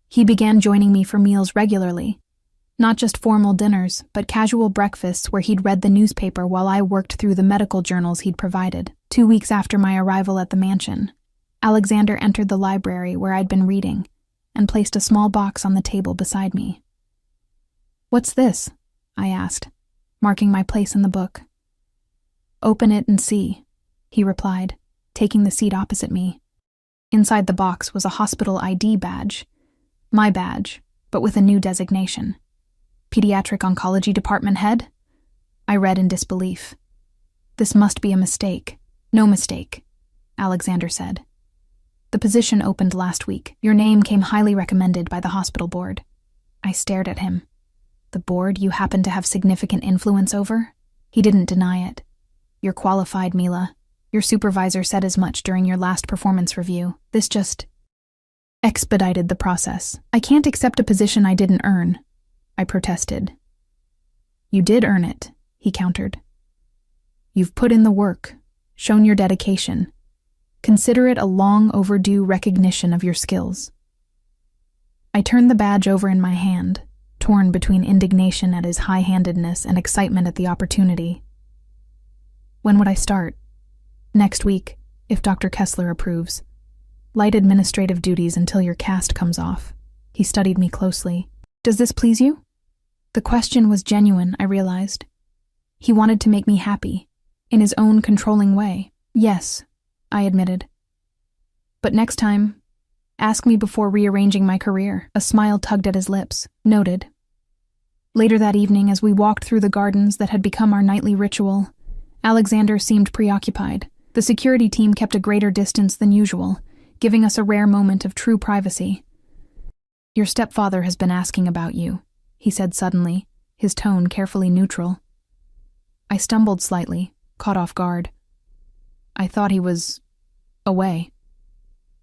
He began joining me for meals regularly, not just formal dinners, but casual breakfasts where he'd read the newspaper while I worked through the medical journals he'd provided. 2 weeks after my arrival at the mansion, Alexander entered the library where I'd been reading and placed a small box on the table beside me. "What's this?" I asked, marking my place in the book. "Open it and see," he replied, taking the seat opposite me. Inside the box was a hospital ID badge, my badge, but with a new designation. "Pediatric Oncology Department Head?" I read in disbelief. "This must be a mistake." "No mistake," Alexander said. "The position opened last week. Your name came highly recommended by the hospital board." I stared at him. "The board you happen to have significant influence over?" He didn't deny it. "You're qualified, Mila. Your supervisor said as much during your last performance review. This just expedited the process. I can't accept a position I didn't earn," I protested. "You did earn it," he countered. "You've put in the work, shown your dedication. Consider it a long overdue recognition of your skills." I turned the badge over in my hand, torn between indignation at his high-handedness and excitement at the opportunity. "When would I start?" "Next week, if Dr. Kessler approves. Light administrative duties until your cast comes off." He studied me closely. "Does this please you?" The question was genuine, I realized. He wanted to make me happy, in his own controlling way. "Yes," I admitted. "But next time, ask me before rearranging my career." A smile tugged at his lips. "Noted." Later that evening, as we walked through the gardens that had become our nightly ritual, Alexander seemed preoccupied. The security team kept a greater distance than usual, giving us a rare moment of true privacy. "Your stepfather has been asking about you," he said suddenly, his tone carefully neutral. I stumbled slightly, caught off guard. "I thought he was away."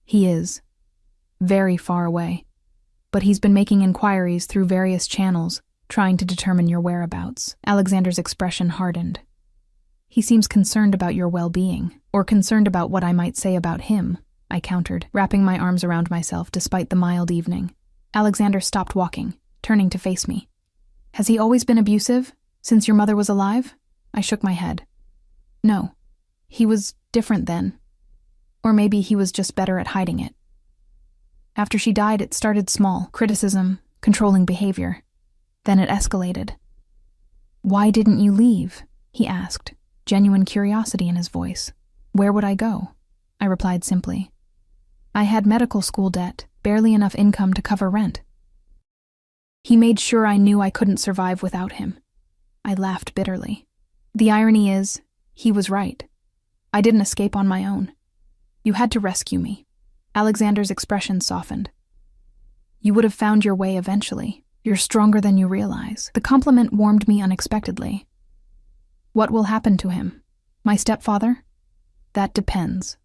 "He is. Very far away. But he's been making inquiries through various channels, trying to determine your whereabouts." Alexander's expression hardened. "He seems concerned about your well-being, or concerned about what I might say about him," I countered, wrapping my arms around myself despite the mild evening. Alexander stopped walking, turning to face me. "Has he always been abusive, since your mother was alive?" I shook my head. "No. He was different then. Or maybe he was just better at hiding it. After she died, it started small, criticism, controlling behavior. Then it escalated." "Why didn't you leave?" he asked, genuine curiosity in his voice. "Where would I go?" I replied simply. "I had medical school debt, barely enough income to cover rent." He made sure I knew I couldn't survive without him. I laughed bitterly. "The irony is, he was right. I didn't escape on my own. You had to rescue me." Alexander's expression softened. "You would have found your way eventually. You're stronger than you realize." The compliment warmed me unexpectedly. "What will happen to him? My stepfather?" "That depends,"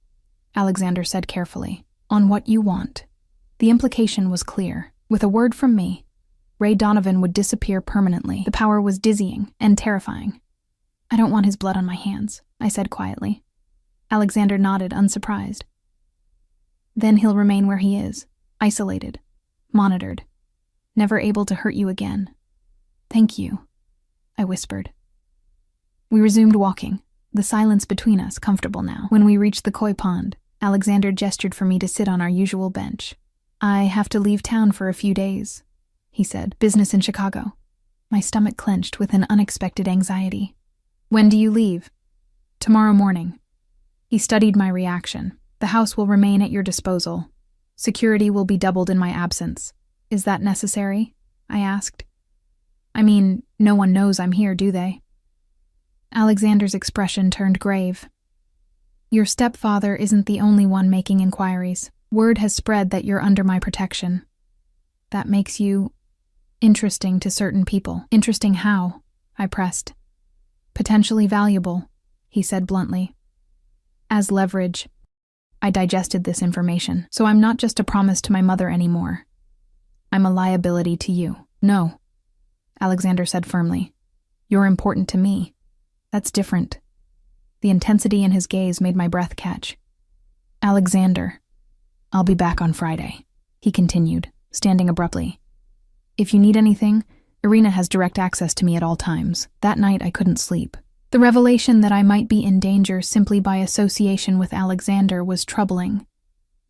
Alexander said carefully, "on what you want." The implication was clear. With a word from me, Ray Donovan would disappear permanently. The power was dizzying and terrifying. "I don't want his blood on my hands," I said quietly. Alexander nodded, unsurprised. "Then he'll remain where he is, isolated, monitored, never able to hurt you again." "Thank you," I whispered. We resumed walking, the silence between us comfortable now. When we reached the koi pond, Alexander gestured for me to sit on our usual bench. "I have to leave town for a few days," he said. "Business in Chicago." My stomach clenched with an unexpected anxiety. "When do you leave?" "Tomorrow morning." He studied my reaction. "The house will remain at your disposal. Security will be doubled in my absence. Is that necessary?" I asked. "I mean, no one knows I'm here, do they?" Alexander's expression turned grave. "Your stepfather isn't the only one making inquiries. Word has spread that you're under my protection. That makes you interesting to certain people. Interesting how? I pressed. Potentially valuable, he said bluntly. As leverage. I digested this information, so I'm not just a promise to my mother anymore. I'm a liability to you. No, Alexander said firmly. You're important to me. That's different. The intensity in his gaze made my breath catch. Alexander, I'll be back on Friday, he continued, standing abruptly. If you need anything, Irina has direct access to me at all times. That night I couldn't sleep. The revelation that I might be in danger simply by association with Alexander was troubling,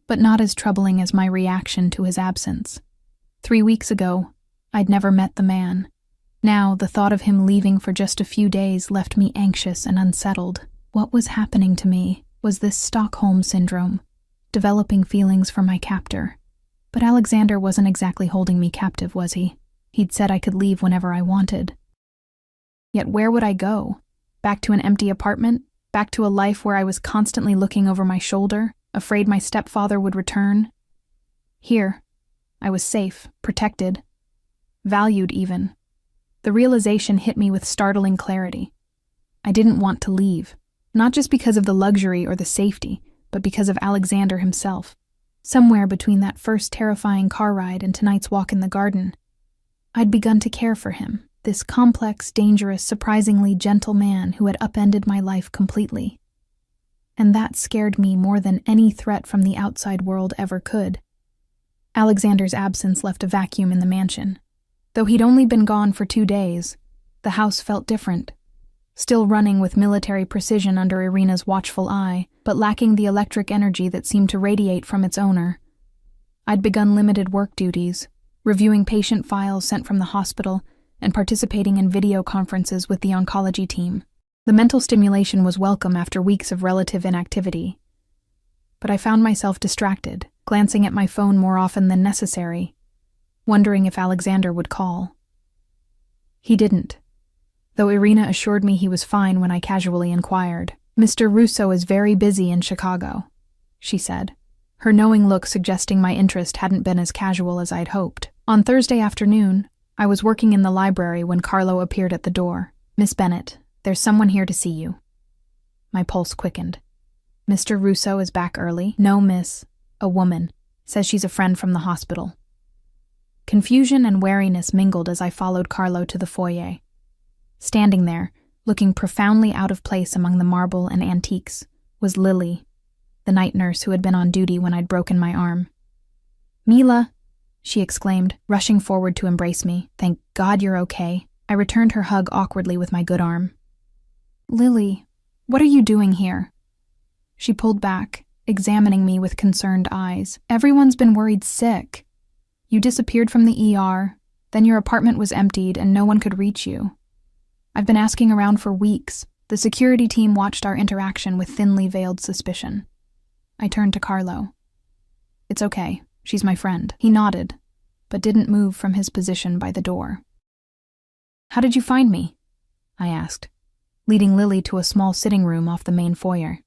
but not as troubling as my reaction to his absence. 3 weeks ago, I'd never met the man. Now, the thought of him leaving for just a few days left me anxious and unsettled. What was happening to me? Was this Stockholm Syndrome, developing feelings for my captor? But Alexander wasn't exactly holding me captive, was he? He'd said I could leave whenever I wanted. Yet where would I go? Back to an empty apartment? Back to a life where I was constantly looking over my shoulder, afraid my stepfather would return? Here, I was safe, protected, valued even. The realization hit me with startling clarity. I didn't want to leave, not just because of the luxury or the safety, but because of Alexander himself. Somewhere between that first terrifying car ride and tonight's walk in the garden, I'd begun to care for him, this complex, dangerous, surprisingly gentle man who had upended my life completely. And that scared me more than any threat from the outside world ever could. Alexander's absence left a vacuum in the mansion. Though he'd only been gone for 2 days, the house felt different. Still running with military precision under Irina's watchful eye, but lacking the electric energy that seemed to radiate from its owner. I'd begun limited work duties, reviewing patient files sent from the hospital and participating in video conferences with the oncology team. The mental stimulation was welcome after weeks of relative inactivity. But I found myself distracted, glancing at my phone more often than necessary, wondering if Alexander would call. He didn't, though Irina assured me he was fine when I casually inquired. Mr. Russo is very busy in Chicago, she said, her knowing look suggesting my interest hadn't been as casual as I'd hoped. On Thursday afternoon, I was working in the library when Carlo appeared at the door. Miss Bennett, there's someone here to see you. My pulse quickened. Mr. Russo is back early? No, miss. A woman. Says she's a friend from the hospital. Confusion and wariness mingled as I followed Carlo to the foyer. Standing there, looking profoundly out of place among the marble and antiques, was Lily, the night nurse who had been on duty when I'd broken my arm. Mila, she exclaimed, rushing forward to embrace me. Thank God you're okay. I returned her hug awkwardly with my good arm. Lily, what are you doing here? She pulled back, examining me with concerned eyes. Everyone's been worried sick. You disappeared from the ER, then your apartment was emptied and no one could reach you. I've been asking around for weeks. The security team watched our interaction with thinly veiled suspicion. I turned to Carlo. It's okay. She's my friend. He nodded, but didn't move from his position by the door. How did you find me? I asked, leading Lily to a small sitting room off the main foyer.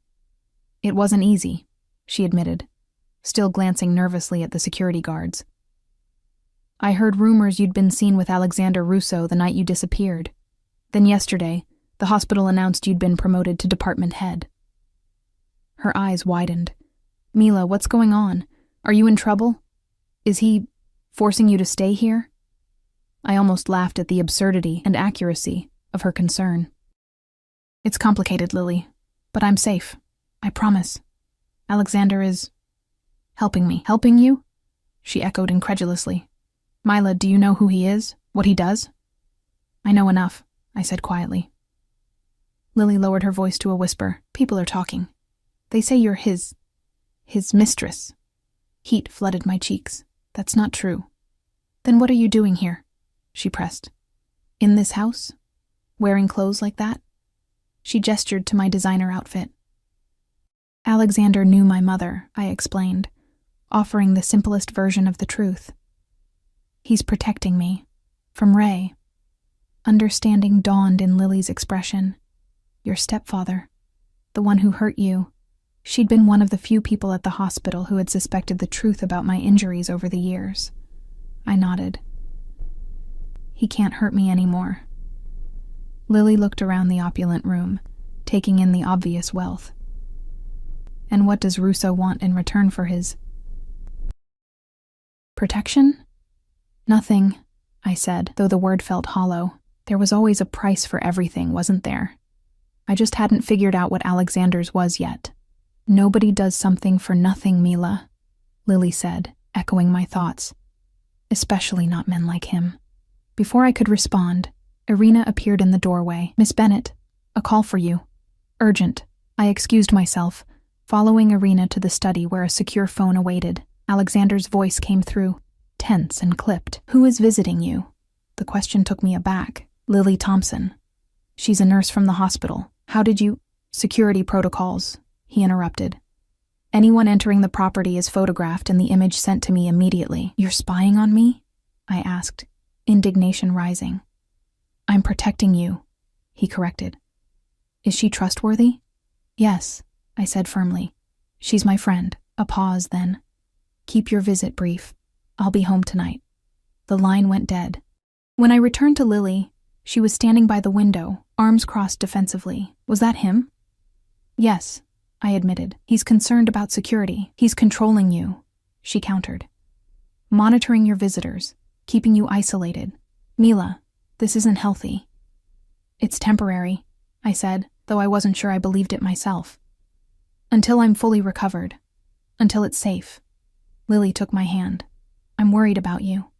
It wasn't easy, she admitted, still glancing nervously at the security guards. I heard rumors you'd been seen with Alexander Russo the night you disappeared. Then yesterday, the hospital announced you'd been promoted to department head. Her eyes widened. Mila, what's going on? Are you in trouble? Is he forcing you to stay here? I almost laughed at the absurdity and accuracy of her concern. It's complicated, Lily, but I'm safe. I promise. Alexander is helping me. Helping you? She echoed incredulously. Mila, do you know who he is? What he does? I know enough, I said quietly. Lily lowered her voice to a whisper. People are talking. They say you're his mistress. Heat flooded my cheeks. That's not true. Then what are you doing here? She pressed. In this house? Wearing clothes like that? She gestured to my designer outfit. Alexander knew my mother, I explained, offering the simplest version of the truth. He's protecting me. From Ray. Understanding dawned in Lily's expression. Your stepfather. The one who hurt you. She'd been one of the few people at the hospital who had suspected the truth about my injuries over the years. I nodded. He can't hurt me anymore. Lily looked around the opulent room, taking in the obvious wealth. And what does Russo want in return for his protection? Nothing, I said, though the word felt hollow. There was always a price for everything, wasn't there? I just hadn't figured out what Alexander's was yet. Nobody does something for nothing, Mila, Lily said, echoing my thoughts. Especially not men like him. Before I could respond, Irina appeared in the doorway. Miss Bennett, a call for you. Urgent. I excused myself, following Irina to the study where a secure phone awaited. Alexander's voice came through, tense and clipped. Who is visiting you? The question took me aback. Lily Thompson. She's a nurse from the hospital. How did you— Security protocols, he interrupted. Anyone entering the property is photographed and the image sent to me immediately. You're spying on me? I asked, indignation rising. I'm protecting you, he corrected. Is she trustworthy? Yes, I said firmly. She's my friend. A pause, then. Keep your visit brief. I'll be home tonight. The line went dead. When I returned to Lily, she was standing by the window, arms crossed defensively. Was that him? Yes, I admitted. He's concerned about security. He's controlling you, she countered. Monitoring your visitors, keeping you isolated. Mila, this isn't healthy. It's temporary, I said, though I wasn't sure I believed it myself. Until I'm fully recovered. Until it's safe. Lily took my hand. I'm worried about you.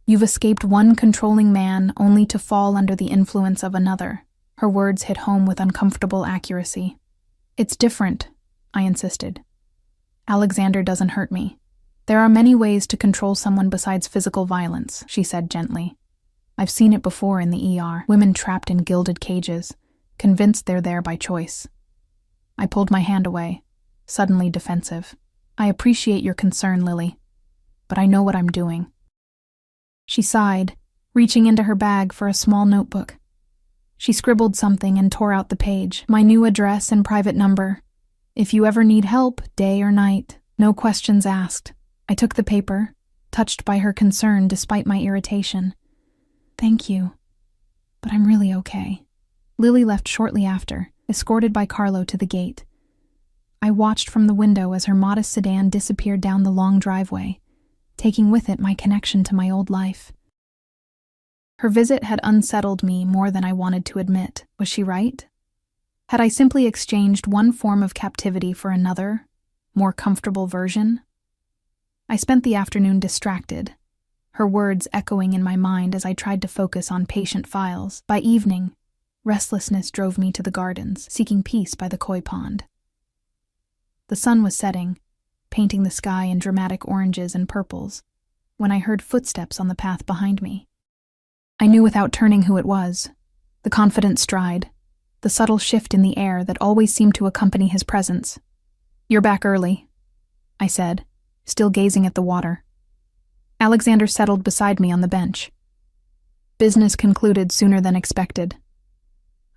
You've escaped one controlling man only to fall under the influence of another. Her words hit home with uncomfortable accuracy. It's different, I insisted. Alexander doesn't hurt me. There are many ways to control someone besides physical violence, she said gently. I've seen it before in the ER, women trapped in gilded cages, convinced they're there by choice. I pulled my hand away, suddenly defensive. I appreciate your concern, Lily, but I know what I'm doing. She sighed, reaching into her bag for a small notebook. She scribbled something and tore out the page. My new address and private number. If you ever need help, day or night, no questions asked. I took the paper, touched by her concern despite my irritation. Thank you, but I'm really okay. Lily left shortly after, escorted by Carlo to the gate. I watched from the window as her modest sedan disappeared down the long driveway, taking with it my connection to my old life. Her visit had unsettled me more than I wanted to admit. Was she right? Had I simply exchanged one form of captivity for another, more comfortable version? I spent the afternoon distracted, her words echoing in my mind as I tried to focus on patient files. By evening, restlessness drove me to the gardens, seeking peace by the koi pond. The sun was setting, painting the sky in dramatic oranges and purples, when I heard footsteps on the path behind me. I knew without turning who it was. The confident stride, the subtle shift in the air that always seemed to accompany his presence. You're back early, I said, still gazing at the water. Alexander settled beside me on the bench. Business concluded sooner than expected.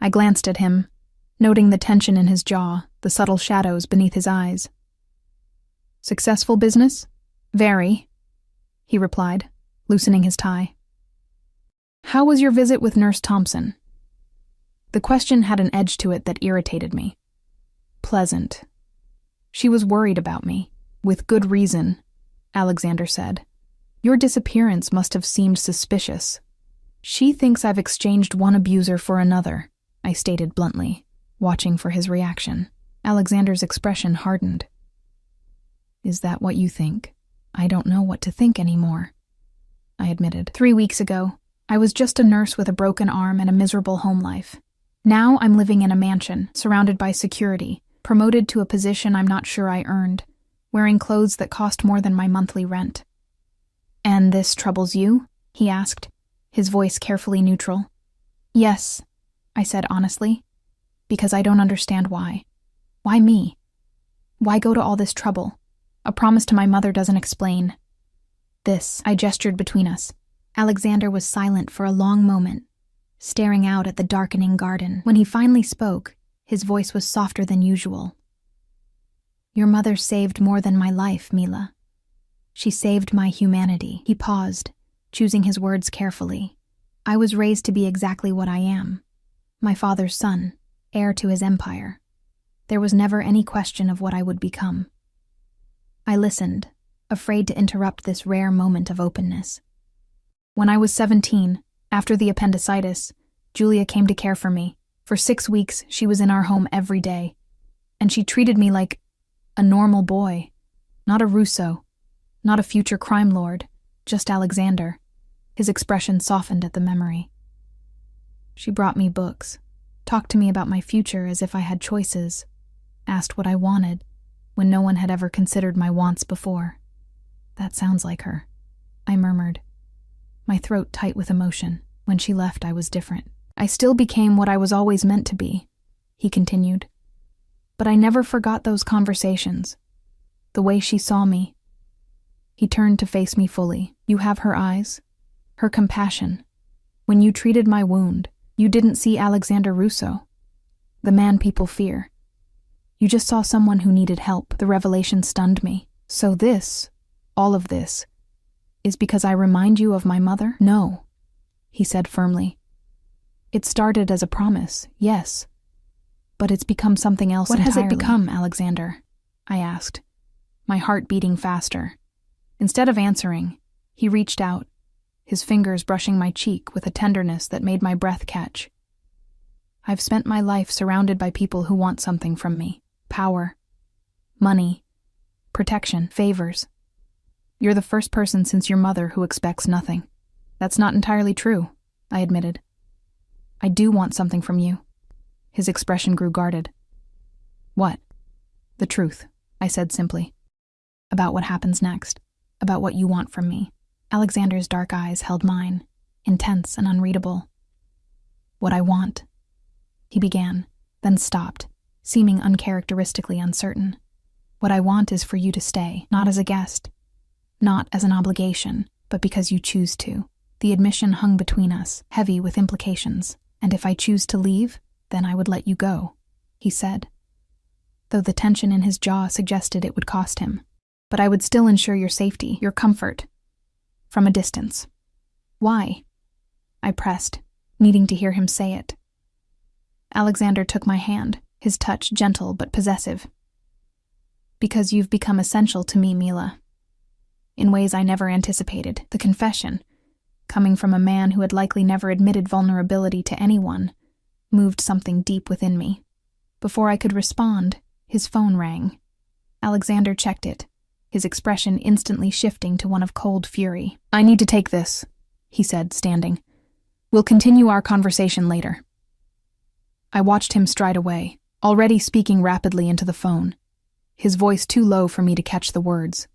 I glanced at him, noting the tension in his jaw, the subtle shadows beneath his eyes. Successful business? Very, he replied, loosening his tie. How was your visit with Nurse Thompson? The question had an edge to it that irritated me. Pleasant. She was worried about me, with good reason, Alexander said. Your disappearance must have seemed suspicious. She thinks I've exchanged one abuser for another, I stated bluntly, watching for his reaction. Alexander's expression hardened. Is that what you think? I don't know what to think anymore, I admitted. 3 weeks ago, I was just a nurse with a broken arm and a miserable home life. Now I'm living in a mansion, surrounded by security, promoted to a position I'm not sure I earned, wearing clothes that cost more than my monthly rent. And this troubles you? He asked, his voice carefully neutral. Yes, I said honestly, because I don't understand why. Why me? Why go to all this trouble? A promise to my mother doesn't explain. This, I gestured between us. Alexander was silent for a long moment, staring out at the darkening garden. When he finally spoke, his voice was softer than usual. Your mother saved more than my life, Mila. She saved my humanity." He paused, choosing his words carefully. "I was raised to be exactly what I am. My father's son, heir to his empire. There was never any question of what I would become." I listened, afraid to interrupt this rare moment of openness. "When I was 17, after the appendicitis, Julia came to care for me. For 6 weeks, she was in our home every day. And she treated me like a normal boy, not a Russo, not a future crime lord, just Alexander." His expression softened at the memory. "She brought me books, talked to me about my future as if I had choices, asked what I wanted, when no one had ever considered my wants before." "That sounds like her," I murmured, my throat tight with emotion. "When she left, I was different. I still became what I was always meant to be," he continued. "But I never forgot those conversations, the way she saw me." He turned to face me fully. "You have her eyes, her compassion. When you treated my wound, you didn't see Alexander Russo, the man people fear. You just saw someone who needed help." The revelation stunned me. "So this, all of this, is because I remind you of my mother?" "No," he said firmly. "It started as a promise, yes. But it's become something else entirely." "What has it become, Alexander?" I asked, my heart beating faster. Instead of answering, he reached out, his fingers brushing my cheek with a tenderness that made my breath catch. "I've spent my life surrounded by people who want something from me. Power, money, protection, favors. You're the first person since your mother who expects nothing." "That's not entirely true," I admitted. "I do want something from you." His expression grew guarded. "What?" "The truth," I said simply. "About what happens next, about what you want from me." Alexander's dark eyes held mine, intense and unreadable. "What I want," he began, then stopped, seeming uncharacteristically uncertain. "What I want is for you to stay, not as a guest, not as an obligation, but because you choose to." The admission hung between us, heavy with implications. "And if I choose to leave, then I would let you go," he said, though the tension in his jaw suggested it would cost him. "But I would still ensure your safety, your comfort, from a distance." "Why?" I pressed, needing to hear him say it. Alexander took my hand, his touch gentle but possessive. "Because you've become essential to me, Mila. In ways I never anticipated." The confession, coming from a man who had likely never admitted vulnerability to anyone, moved something deep within me. Before I could respond, his phone rang. Alexander checked it, his expression instantly shifting to one of cold fury. "I need to take this," he said, standing. "We'll continue our conversation later." I watched him stride away, already speaking rapidly into the phone, his voice too low for me to catch the words.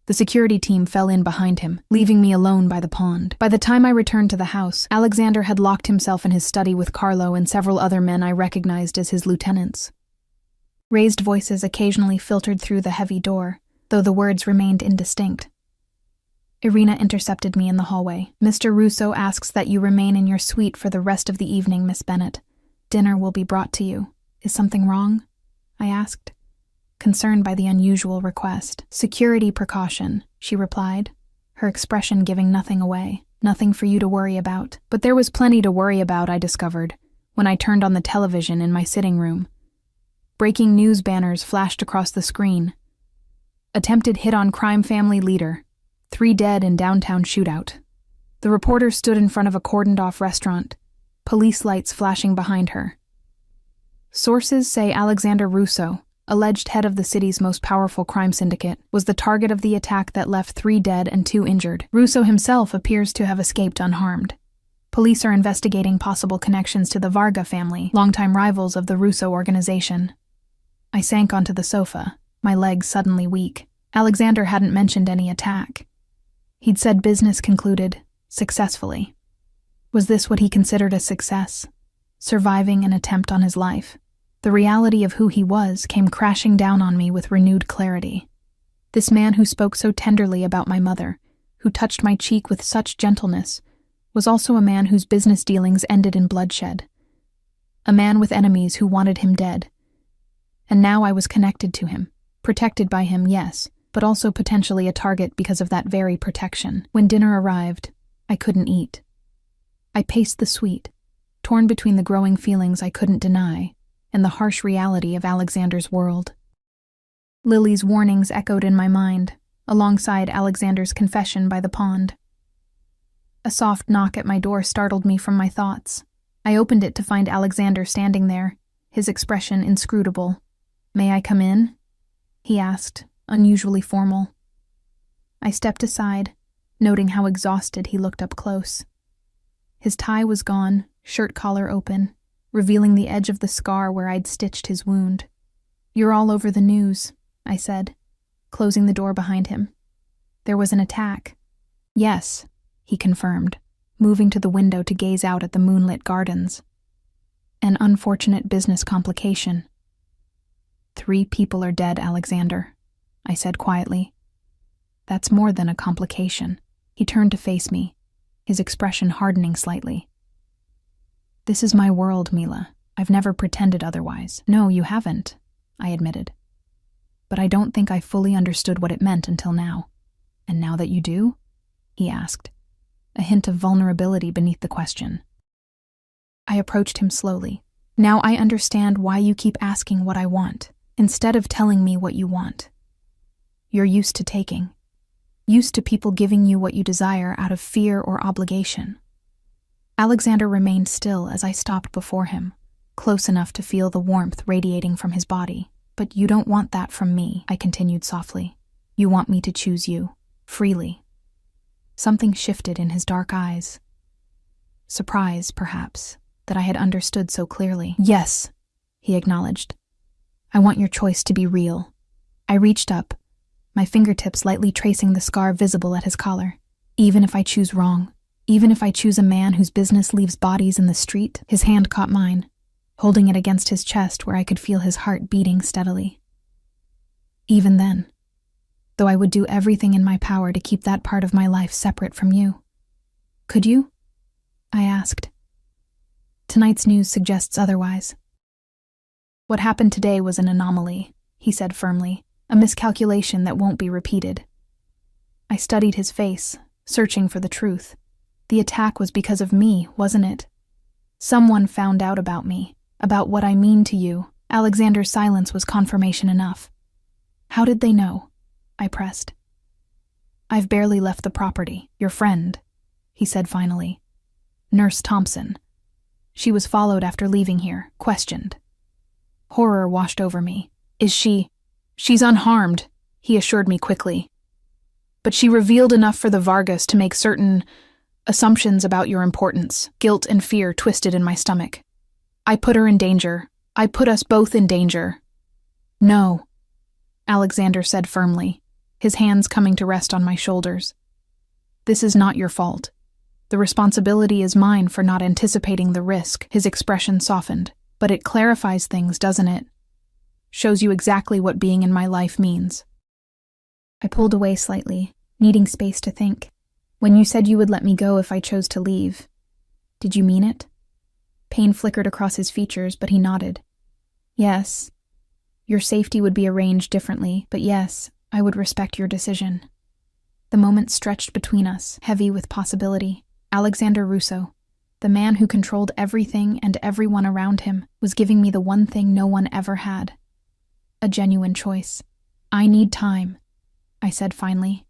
The security team fell in behind him, leaving me alone by the pond. By the time I returned to the house, Alexander had locked himself in his study with Carlo and several other men I recognized as his lieutenants. Raised voices occasionally filtered through the heavy door, though the words remained indistinct. Irina intercepted me in the hallway. "Mr. Russo asks that you remain in your suite for the rest of the evening, Miss Bennett. Dinner will be brought to you. Is something wrong?" I asked, concerned by the unusual request. "Security precaution," she replied, her expression giving nothing away. "Nothing for you to worry about." But there was plenty to worry about, I discovered, when I turned on the television in my sitting room. Breaking news banners flashed across the screen. Attempted hit on crime family leader. 3 dead in downtown shootout. The reporter stood in front of a cordoned-off restaurant, police lights flashing behind her. Sources say Alexander Russo, alleged head of the city's most powerful crime syndicate, was the target of the attack that left 3 dead and 2 injured. Russo himself appears to have escaped unharmed. Police are investigating possible connections to the Varga family, longtime rivals of the Russo organization. I sank onto the sofa, my legs suddenly weak. Alexander hadn't mentioned any attack. He'd said business concluded, successfully. Was this what he considered a success? Surviving an attempt on his life? The reality of who he was came crashing down on me with renewed clarity. This man who spoke so tenderly about my mother, who touched my cheek with such gentleness, was also a man whose business dealings ended in bloodshed. A man with enemies who wanted him dead. And now I was connected to him, Protected by him, yes, but also potentially a target because of that very protection. When dinner arrived, I couldn't eat. I paced the suite, torn between the growing feelings I couldn't deny and the harsh reality of Alexander's world. Lily's warnings echoed in my mind, alongside Alexander's confession by the pond. A soft knock at my door startled me from my thoughts. I opened it to find Alexander standing there, his expression inscrutable. "May I come in?" he asked, unusually formal. I stepped aside, noting how exhausted he looked up close. His tie was gone, shirt collar open, revealing the edge of the scar where I'd stitched his wound. "You're all over the news," I said, closing the door behind him. "There was an attack." "Yes," he confirmed, moving to the window to gaze out at the moonlit gardens. "An unfortunate business complication." "3 people are dead, Alexander," I said quietly. "That's more than a complication." He turned to face me, his expression hardening slightly. "This is my world, Mila. I've never pretended otherwise." "No, you haven't," I admitted. "But I don't think I fully understood what it meant until now." "And now that you do?" he asked, a hint of vulnerability beneath the question. I approached him slowly. "Now I understand why you keep asking what I want, instead of telling me what you want. You're used to taking. Used to people giving you what you desire out of fear or obligation." Alexander remained still as I stopped before him, close enough to feel the warmth radiating from his body. "But you don't want that from me," I continued softly. "You want me to choose you, freely." Something shifted in his dark eyes. Surprise, perhaps, that I had understood so clearly. "Yes," he acknowledged. "I want your choice to be real." I reached up, my fingertips lightly tracing the scar visible at his collar. "Even if I choose wrong, even if I choose a man whose business leaves bodies in the street." His hand caught mine, holding it against his chest where I could feel his heart beating steadily. "Even then, though I would do everything in my power to keep that part of my life separate from you." "Could you?" I asked. "Tonight's news suggests otherwise." "What happened today was an anomaly," he said firmly, "a miscalculation that won't be repeated." I studied his face, searching for the truth. The attack was because of me, wasn't it? Someone found out about me, about what I mean to you. Alexander's silence was confirmation enough. "How did they know?" I pressed. "I've barely left the property. Your friend," he said finally. "Nurse Thompson. She was followed after leaving here, questioned." Horror washed over me. She's unharmed," he assured me quickly. "But she revealed enough for the Vargas to make certain assumptions about your importance." Guilt and fear twisted in my stomach. "I put her in danger. I put us both in danger." "No," Alexander said firmly, his hands coming to rest on my shoulders. "This is not your fault. The responsibility is mine for not anticipating the risk." His expression softened. "But it clarifies things, doesn't it? Shows you exactly what being in my life means." I pulled away slightly, needing space to think. "When you said you would let me go if I chose to leave, did you mean it?" Pain flickered across his features, but he nodded. "Yes. Your safety would be arranged differently, but yes, I would respect your decision." The moment stretched between us, heavy with possibility. Alexander Russo, the man who controlled everything and everyone around him, was giving me the one thing no one ever had. A genuine choice. "I need time," I said finally.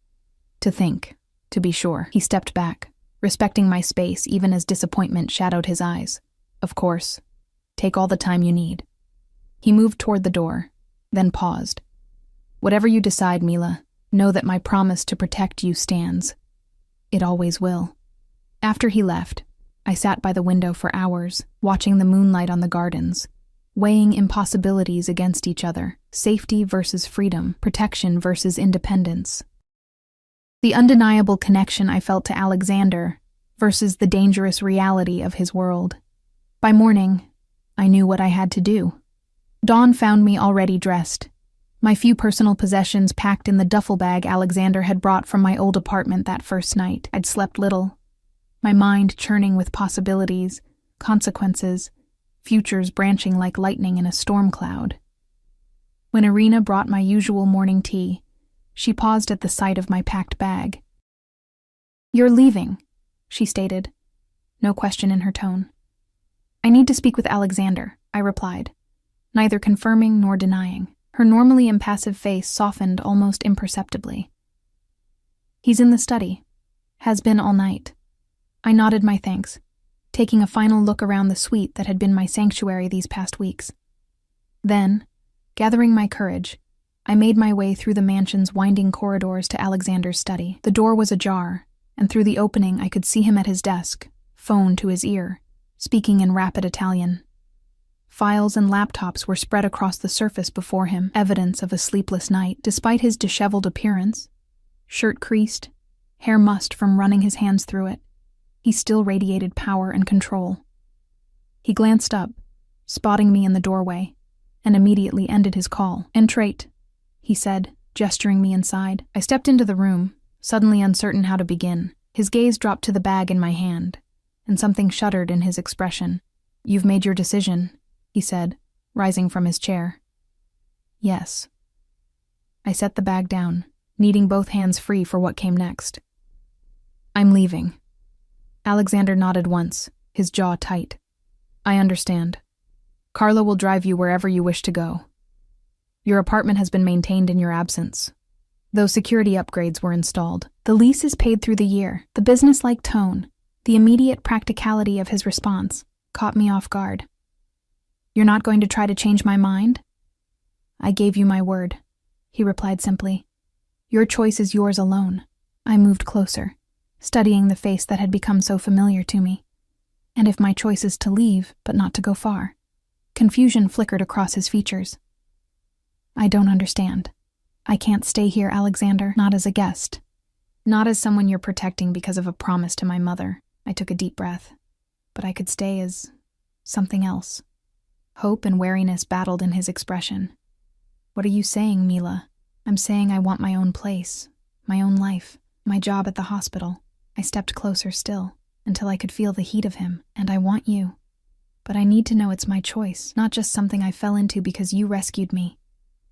"To think, to be sure." He stepped back, respecting my space even as disappointment shadowed his eyes. "Of course. Take all the time you need." He moved toward the door, then paused. "Whatever you decide, Mila, know that my promise to protect you stands. It always will." After he left, I sat by the window for hours, watching the moonlight on the gardens, weighing impossibilities against each other, safety versus freedom, protection versus independence. The undeniable connection I felt to Alexander versus the dangerous reality of his world. By morning, I knew what I had to do. Dawn found me already dressed, my few personal possessions packed in the duffel bag Alexander had brought from my old apartment that first night. I'd slept little, my mind churning with possibilities, consequences, futures branching like lightning in a storm cloud. When Irina brought my usual morning tea, she paused at the sight of my packed bag. "You're leaving," she stated, no question in her tone. "I need to speak with Alexander," I replied, neither confirming nor denying. Her normally impassive face softened almost imperceptibly. "He's in the study. Has been all night." I nodded my thanks, taking a final look around the suite that had been my sanctuary these past weeks. Then, gathering my courage, I made my way through the mansion's winding corridors to Alexander's study. The door was ajar, and through the opening I could see him at his desk, phone to his ear, speaking in rapid Italian. Files and laptops were spread across the surface before him, evidence of a sleepless night. Despite his disheveled appearance, shirt creased, hair mussed from running his hands through it, he still radiated power and control. He glanced up, spotting me in the doorway, and immediately ended his call. "Entrate," he said, gesturing me inside. I stepped into the room, suddenly uncertain how to begin. His gaze dropped to the bag in my hand, and something shuddered in his expression. "You've made your decision," he said, rising from his chair. "Yes." I set the bag down, needing both hands free for what came next. "I'm leaving." Alexander nodded once, his jaw tight. "I understand. Carla will drive you wherever you wish to go. Your apartment has been maintained in your absence, though security upgrades were installed. The lease is paid through the year." The business-like tone, the immediate practicality of his response, caught me off guard. "You're not going to try to change my mind?" "I gave you my word," he replied simply. "Your choice is yours alone." I moved closer, studying the face that had become so familiar to me. And if my choice is to leave, but not to go far? Confusion flickered across his features. "I don't understand. I can't stay here, Alexander, not as a guest. Not as someone you're protecting because of a promise to my mother." I took a deep breath. "But I could stay as something else." Hope and wariness battled in his expression. "What are you saying, Mila?" "I'm saying I want my own place, my own life, my job at the hospital." I stepped closer still, until I could feel the heat of him. "And I want you. But I need to know it's my choice, not just something I fell into because you rescued me."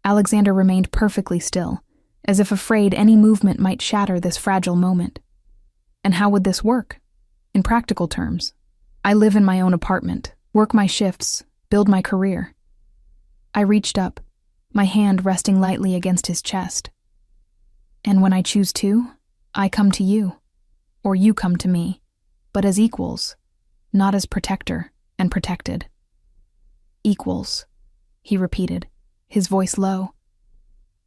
Alexander remained perfectly still, as if afraid any movement might shatter this fragile moment. "And how would this work? In practical terms, I live in my own apartment, work my shifts, build my career." I reached up, my hand resting lightly against his chest. "And when I choose to, I come to you, or you come to me, but as equals, not as protector and protected." "Equals," he repeated, his voice low.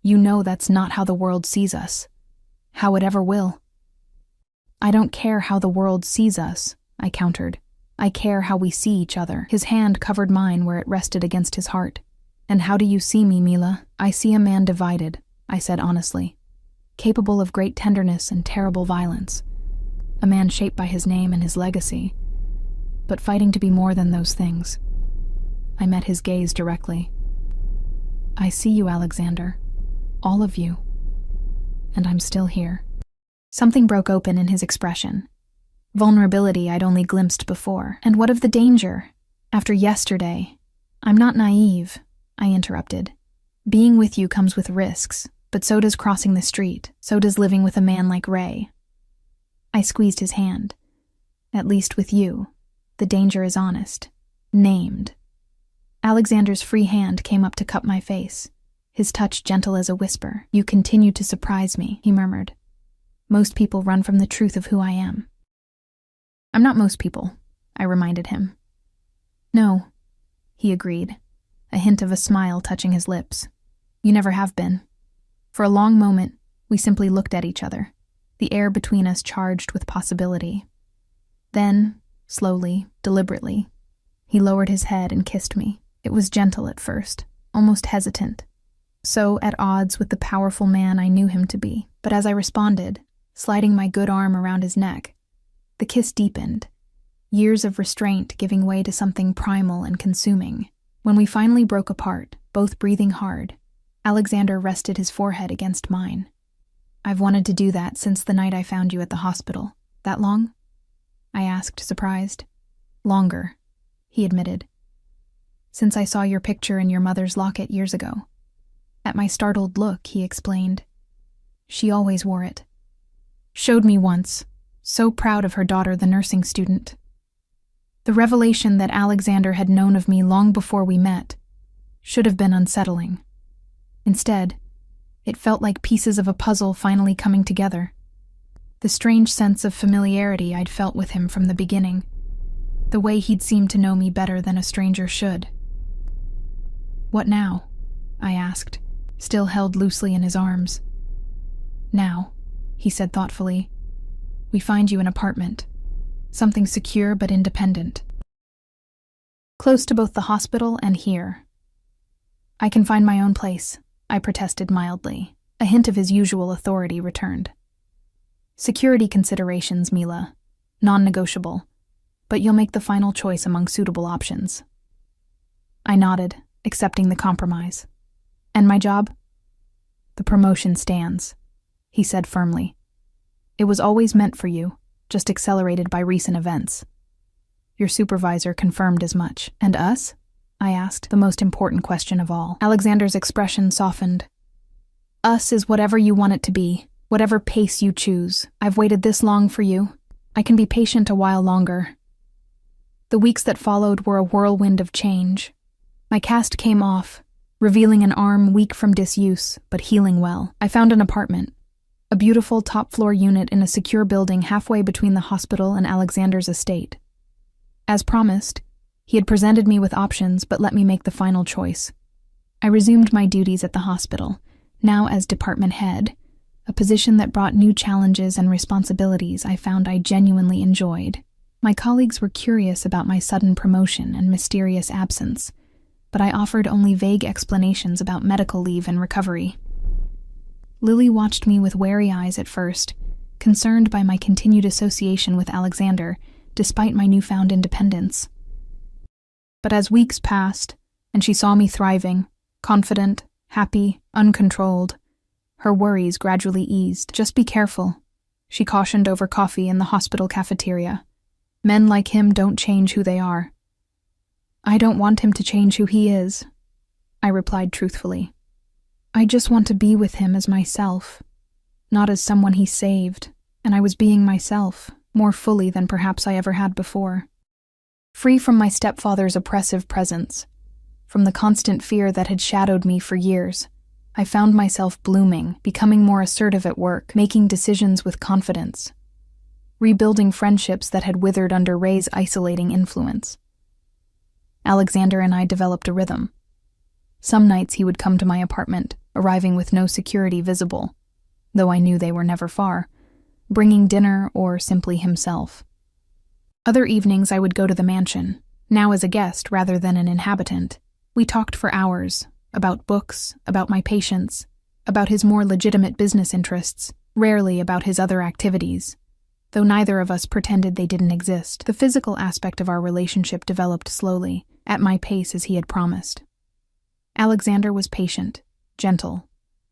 "You know that's not how the world sees us, how it ever will." "I don't care how the world sees us," I countered. "I care how we see each other." His hand covered mine where it rested against his heart. "And how do you see me, Mila?" "I see a man divided," I said honestly, "capable of great tenderness and terrible violence. A man shaped by his name and his legacy, but fighting to be more than those things." I met his gaze directly. "I see you, Alexander. All of you. And I'm still here." Something broke open in his expression. Vulnerability I'd only glimpsed before. "And what of the danger? After yesterday?" "I'm not naive," I interrupted. "Being with you comes with risks, but so does crossing the street, so does living with a man like Ray." I squeezed his hand. "At least with you, the danger is honest, named." Alexander's free hand came up to cup my face, his touch gentle as a whisper. "You continue to surprise me," he murmured. "Most people run from the truth of who I am." "I'm not most people," I reminded him. "No," he agreed, a hint of a smile touching his lips. "You never have been." For a long moment, we simply looked at each other, the air between us charged with possibility. Then, slowly, deliberately, he lowered his head and kissed me. It was gentle at first, almost hesitant, so at odds with the powerful man I knew him to be. But as I responded, sliding my good arm around his neck, the kiss deepened, years of restraint giving way to something primal and consuming. When we finally broke apart, both breathing hard, Alexander rested his forehead against mine. "I've wanted to do that since the night I found you at the hospital. That long?" I asked, surprised. "Longer," he admitted. "Since I saw your picture in your mother's locket years ago." At my startled look, he explained. She always wore it. Showed me once, so proud of her daughter, the nursing student. The revelation that Alexander had known of me long before we met should have been unsettling. Instead, it felt like pieces of a puzzle finally coming together. The strange sense of familiarity I'd felt with him from the beginning. The way he'd seemed to know me better than a stranger should. "What now?" I asked, still held loosely in his arms. "Now," he said thoughtfully, "we find you an apartment. Something secure but independent. Close to both the hospital and here." "I can find my own place," I protested mildly. A hint of his usual authority returned. "Security considerations, Mila. Non-negotiable. But you'll make the final choice among suitable options." I nodded, accepting the compromise. "And my job?" "The promotion stands," he said firmly. "It was always meant for you, just accelerated by recent events." Your supervisor confirmed as much. "And us?" I asked, the most important question of all. Alexander's expression softened. "Us is whatever you want it to be, whatever pace you choose. I've waited this long for you. I can be patient a while longer." The weeks that followed were a whirlwind of change. My cast came off, revealing an arm weak from disuse, but healing well. I found an apartment, a beautiful top-floor unit in a secure building halfway between the hospital and Alexander's estate. As promised, he had presented me with options but let me make the final choice. I resumed my duties at the hospital, now as department head, a position that brought new challenges and responsibilities I found I genuinely enjoyed. My colleagues were curious about my sudden promotion and mysterious absence, but I offered only vague explanations about medical leave and recovery. Lily watched me with wary eyes at first, concerned by my continued association with Alexander, despite my newfound independence. But as weeks passed, and she saw me thriving, confident, happy, uncontrolled, her worries gradually eased. "Just be careful," she cautioned over coffee in the hospital cafeteria. "Men like him don't change who they are." "I don't want him to change who he is," I replied truthfully. "I just want to be with him as myself, not as someone he saved, and I was being myself, more fully than perhaps I ever had before. Free from my stepfather's oppressive presence, from the constant fear that had shadowed me for years, I found myself blooming, becoming more assertive at work, making decisions with confidence, rebuilding friendships that had withered under Ray's isolating influence. Alexander and I developed a rhythm. Some nights he would come to my apartment, arriving with no security visible, though I knew they were never far, bringing dinner or simply himself. Other evenings I would go to the mansion, now as a guest rather than an inhabitant. We talked for hours, about books, about my patients, about his more legitimate business interests, rarely about his other activities, though neither of us pretended they didn't exist. The physical aspect of our relationship developed slowly, at my pace as he had promised. Alexander was patient, gentle,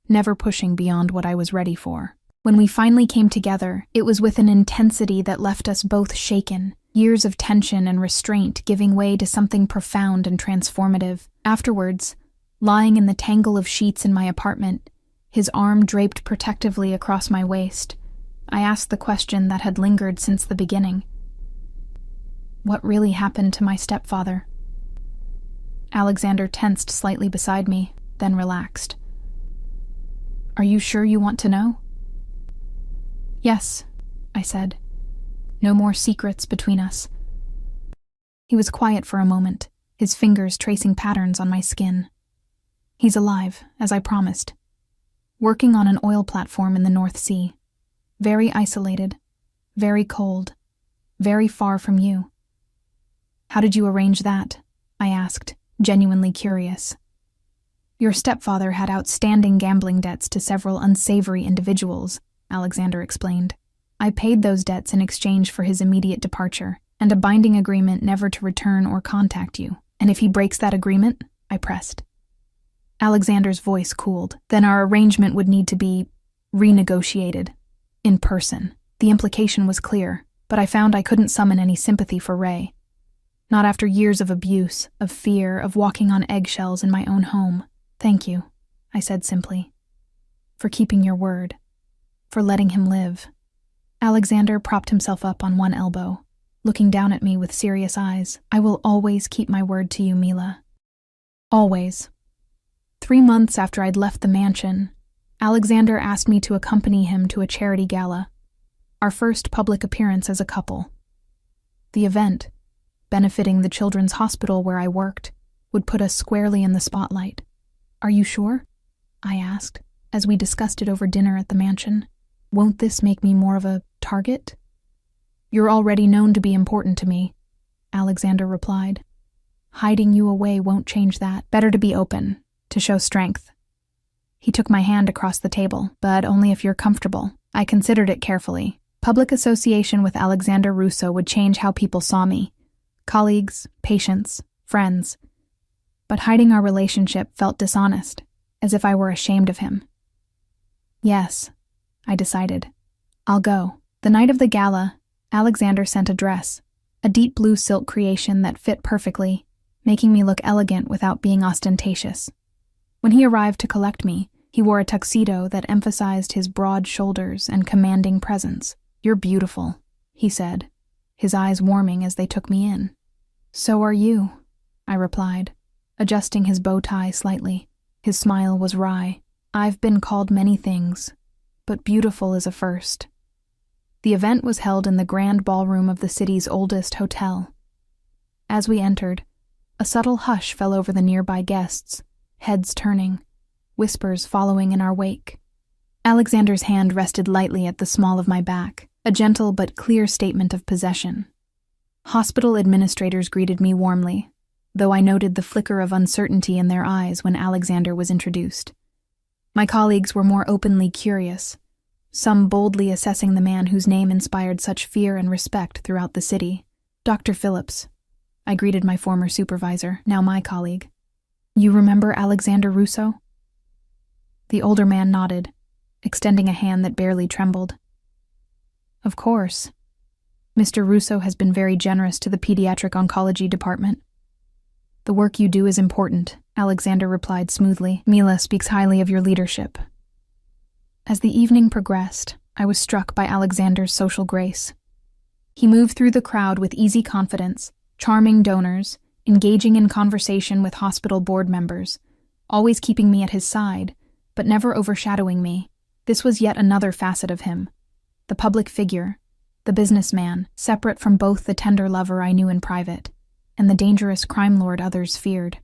never pushing beyond what I was ready for. When we finally came together, it was with an intensity that left us both shaken, years of tension and restraint giving way to something profound and transformative. Afterwards, lying in the tangle of sheets in my apartment, his arm draped protectively across my waist, I asked the question that had lingered since the beginning. What really happened to my stepfather? Alexander tensed slightly beside me, then relaxed. Are you sure you want to know? Yes, I said. No more secrets between us. He was quiet for a moment, his fingers tracing patterns on my skin. He's alive, as I promised. Working on an oil platform in the North Sea. Very isolated, very cold, very far from you. How did you arrange that? I asked, genuinely curious. Your stepfather had outstanding gambling debts to several unsavory individuals, Alexander explained. I paid those debts in exchange for his immediate departure, and a binding agreement never to return or contact you. And if he breaks that agreement, I pressed. Alexander's voice cooled. Then our arrangement would need to be renegotiated. In person. The implication was clear, but I found I couldn't summon any sympathy for Ray. Not after years of abuse, of fear, of walking on eggshells in my own home. Thank you, I said simply. For keeping your word. For letting him live. Alexander propped himself up on one elbow, looking down at me with serious eyes. I will always keep my word to you, Mila. Always. 3 months after I'd left the mansion, Alexander asked me to accompany him to a charity gala, our first public appearance as a couple. The event, benefiting the children's hospital where I worked, would put us squarely in the spotlight. Are you sure? I asked, as we discussed it over dinner at the mansion. Won't this make me more of a target? You're already known to be important to me, Alexander replied. Hiding you away won't change that. Better to be open, to show strength. He took my hand across the table, but only if you're comfortable. I considered it carefully. Public association with Alexander Russo would change how people saw me. Colleagues, patients, friends. But hiding our relationship felt dishonest, as if I were ashamed of him. Yes, I decided. I'll go. The night of the gala, Alexander sent a dress, a deep blue silk creation that fit perfectly, making me look elegant without being ostentatious. When he arrived to collect me, he wore a tuxedo that emphasized his broad shoulders and commanding presence. You're beautiful, he said, his eyes warming as they took me in. So are you, I replied, adjusting his bow tie slightly. His smile was wry. I've been called many things, but beautiful is a first. The event was held in the grand ballroom of the city's oldest hotel. As we entered, a subtle hush fell over the nearby guests, heads turning, whispers following in our wake. Alexander's hand rested lightly at the small of my back, a gentle but clear statement of possession. Hospital administrators greeted me warmly, though I noted the flicker of uncertainty in their eyes when Alexander was introduced. My colleagues were more openly curious, some boldly assessing the man whose name inspired such fear and respect throughout the city. Dr. Phillips, I greeted my former supervisor, now my colleague. You remember Alexander Russo? The older man nodded, extending a hand that barely trembled. Of course. Mr. Russo has been very generous to the pediatric oncology department. The work you do is important, Alexander replied smoothly. Mila speaks highly of your leadership. As the evening progressed, I was struck by Alexander's social grace. He moved through the crowd with easy confidence, charming donors, engaging in conversation with hospital board members, always keeping me at his side, but never overshadowing me. This was yet another facet of him. The public figure, the businessman, separate from both the tender lover I knew in private and the dangerous crime lord others feared.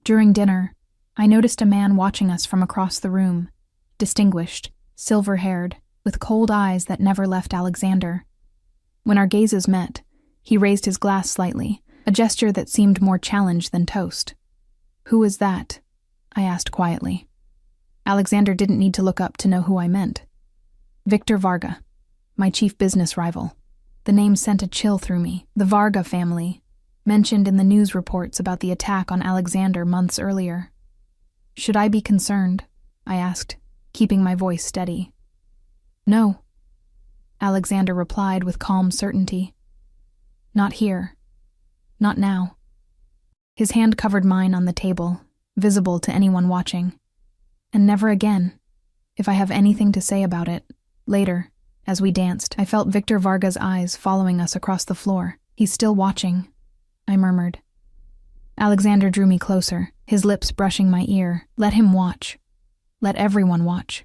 During dinner, I noticed a man watching us from across the room, distinguished, silver-haired, with cold eyes that never left Alexander. When our gazes met, he raised his glass slightly, a gesture that seemed more challenge than toast. Who is that? I asked quietly. Alexander didn't need to look up to know who I meant. Victor Varga, my chief business rival. The name sent a chill through me. The Varga family, mentioned in the news reports about the attack on Alexander months earlier. Should I be concerned? I asked, keeping my voice steady. No, Alexander replied with calm certainty. Not here. Not now. His hand covered mine on the table, visible to anyone watching. And never again. If I have anything to say about it, later, as we danced, I felt Victor Varga's eyes following us across the floor. He's still watching, I murmured. Alexander drew me closer, his lips brushing my ear. Let him watch. Let everyone watch.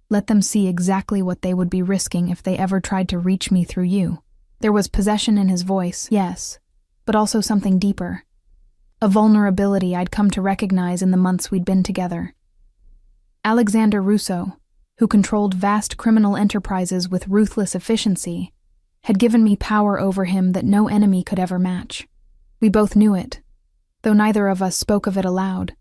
Let them see exactly what they would be risking if they ever tried to reach me through you. There was possession in his voice, yes, but also something deeper. A vulnerability I'd come to recognize in the months we'd been together. Alexander Russo, who controlled vast criminal enterprises with ruthless efficiency, had given me power over him that no enemy could ever match. We both knew it, though neither of us spoke of it aloud.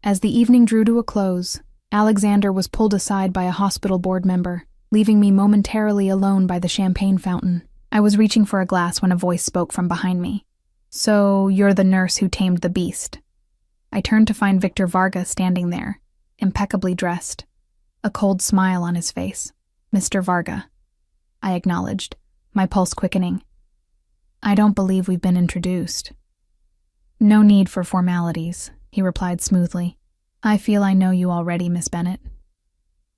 As the evening drew to a close, Alexander was pulled aside by a hospital board member, leaving me momentarily alone by the champagne fountain. I was reaching for a glass when a voice spoke from behind me. So, you're the nurse who tamed the beast. I turned to find Victor Varga standing there, impeccably dressed, a cold smile on his face. Mr. Varga, I acknowledged, my pulse quickening. I don't believe we've been introduced. No need for formalities, he replied smoothly. I feel I know you already, Miss Bennet.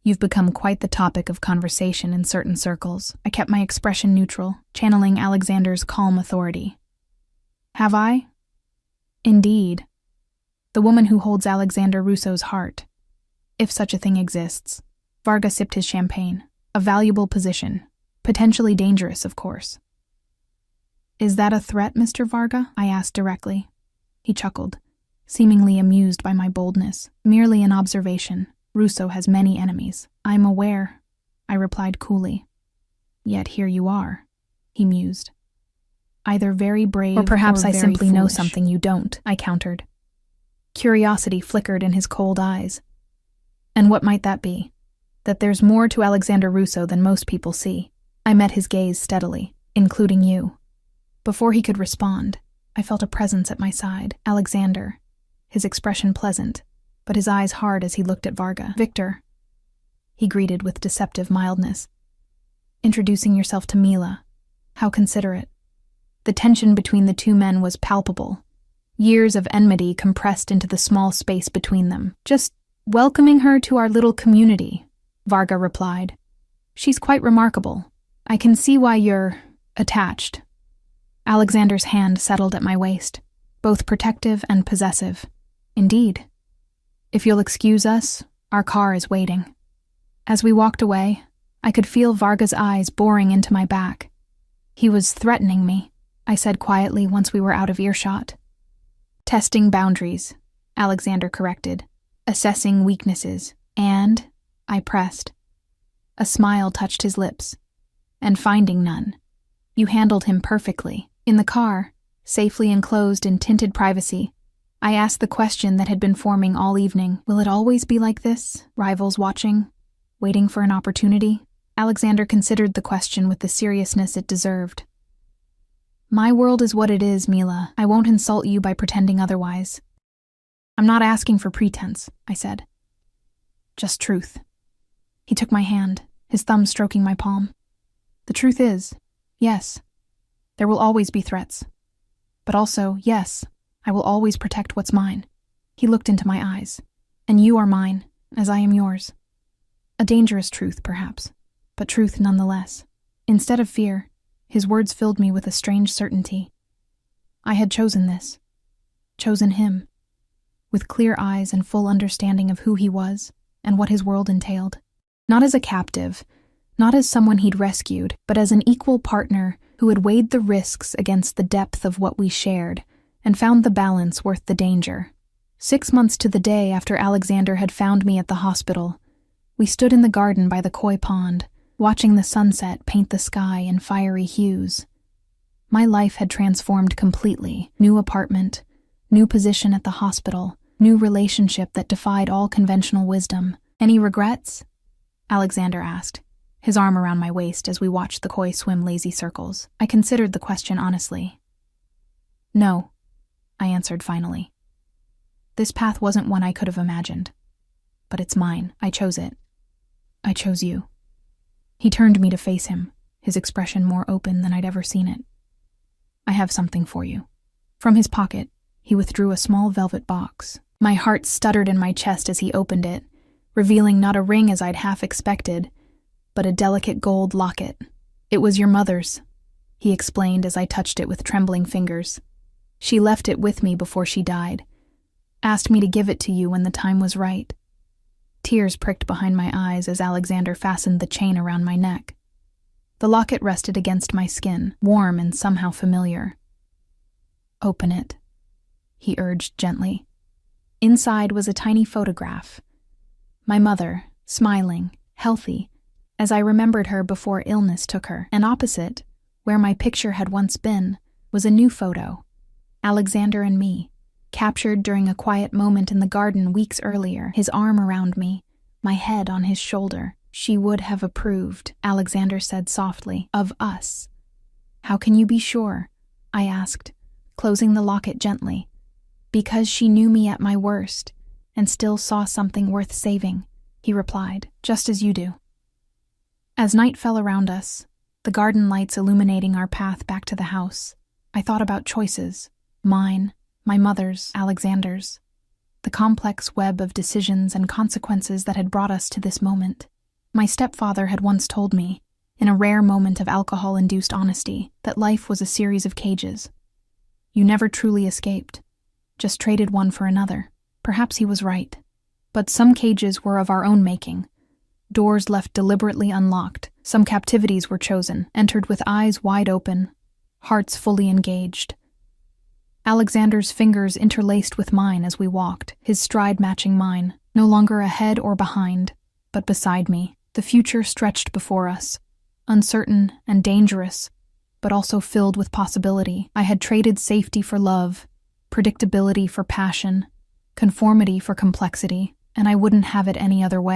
You've become quite the topic of conversation in certain circles. I kept my expression neutral, channeling Alexander's calm authority. Have I? Indeed. The woman who holds Alexander Rousseau's heart. If such a thing exists. Varga sipped his champagne. A valuable position. Potentially dangerous, of course. Is that a threat, Mr. Varga? I asked directly. He chuckled, seemingly amused by my boldness. Merely an observation. Rousseau has many enemies. I'm aware, I replied coolly. Yet here you are, he mused. Either very brave or perhaps I simply know something you don't, I countered. Curiosity flickered in his cold eyes. And what might that be? That there's more to Alexander Rousseau than most people see. I met his gaze steadily, including you. Before he could respond, I felt a presence at my side. Alexander, his expression pleasant, but his eyes hard as he looked at Varga. Victor, he greeted with deceptive mildness. Introducing yourself to Mila. How considerate. The tension between the two men was palpable. Years of enmity compressed into the small space between them. Just welcoming her to our little community, Varga replied. She's quite remarkable. I can see why you're attached. Alexander's hand settled at my waist, both protective and possessive. Indeed. If you'll excuse us, our car is waiting. As we walked away, I could feel Varga's eyes boring into my back. He was threatening me, I said quietly once we were out of earshot. Testing boundaries, Alexander corrected, assessing weaknesses, and, I pressed. A smile touched his lips, and finding none. You handled him perfectly. In the car, safely enclosed in tinted privacy, I asked the question that had been forming all evening. Will it always be like this? Rivals watching? Waiting for an opportunity? Alexander considered the question with the seriousness it deserved. My world is what it is, Mila. I won't insult you by pretending otherwise. I'm not asking for pretense, I said. Just truth. He took my hand, his thumb stroking my palm. The truth is, yes, there will always be threats. But also, yes, I will always protect what's mine. He looked into my eyes. And you are mine, as I am yours. A dangerous truth, perhaps, but truth nonetheless. Instead of fear, his words filled me with a strange certainty. I had chosen this. Chosen him. With clear eyes and full understanding of who he was and what his world entailed. Not as a captive, not as someone he'd rescued, but as an equal partner who had weighed the risks against the depth of what we shared and found the balance worth the danger. 6 months to the day after Alexander had found me at the hospital, we stood in the garden by the koi pond, watching the sunset paint the sky in fiery hues. My life had transformed completely. New apartment, new position at the hospital, new relationship that defied all conventional wisdom. Any regrets? Alexander asked, his arm around my waist as we watched the koi swim lazy circles. I considered the question honestly. No, I answered finally. This path wasn't one I could have imagined. But it's mine. I chose it. I chose you. He turned me to face him, his expression more open than I'd ever seen it. I have something for you. From his pocket, he withdrew a small velvet box. My heart stuttered in my chest as he opened it, revealing not a ring as I'd half expected, but a delicate gold locket. It was your mother's, he explained as I touched it with trembling fingers. She left it with me before she died, asked me to give it to you when the time was right. Tears pricked behind my eyes as Alexander fastened the chain around my neck. The locket rested against my skin, warm and somehow familiar. Open it, he urged gently. Inside was a tiny photograph. My mother, smiling, healthy, as I remembered her before illness took her. And opposite, where my picture had once been, was a new photo. Alexander and me, captured during a quiet moment in the garden weeks earlier, his arm around me, my head on his shoulder. She would have approved, Alexander said softly, of us. How can you be sure? I asked, closing the locket gently. Because she knew me at my worst, and still saw something worth saving, he replied, just as you do. As night fell around us, the garden lights illuminating our path back to the house, I thought about choices, mine, my mother's, Alexander's. the complex web of decisions and consequences that had brought us to this moment. My stepfather had once told me, in a rare moment of alcohol-induced honesty, that life was a series of cages. You never truly escaped, just traded one for another. Perhaps he was right. But some cages were of our own making. Doors left deliberately unlocked, some captivities were chosen, entered with eyes wide open, hearts fully engaged. Alexander's fingers interlaced with mine as we walked, his stride matching mine, no longer ahead or behind, but beside me. The future stretched before us, uncertain and dangerous, but also filled with possibility. I had traded safety for love, predictability for passion, conformity for complexity, and I wouldn't have it any other way.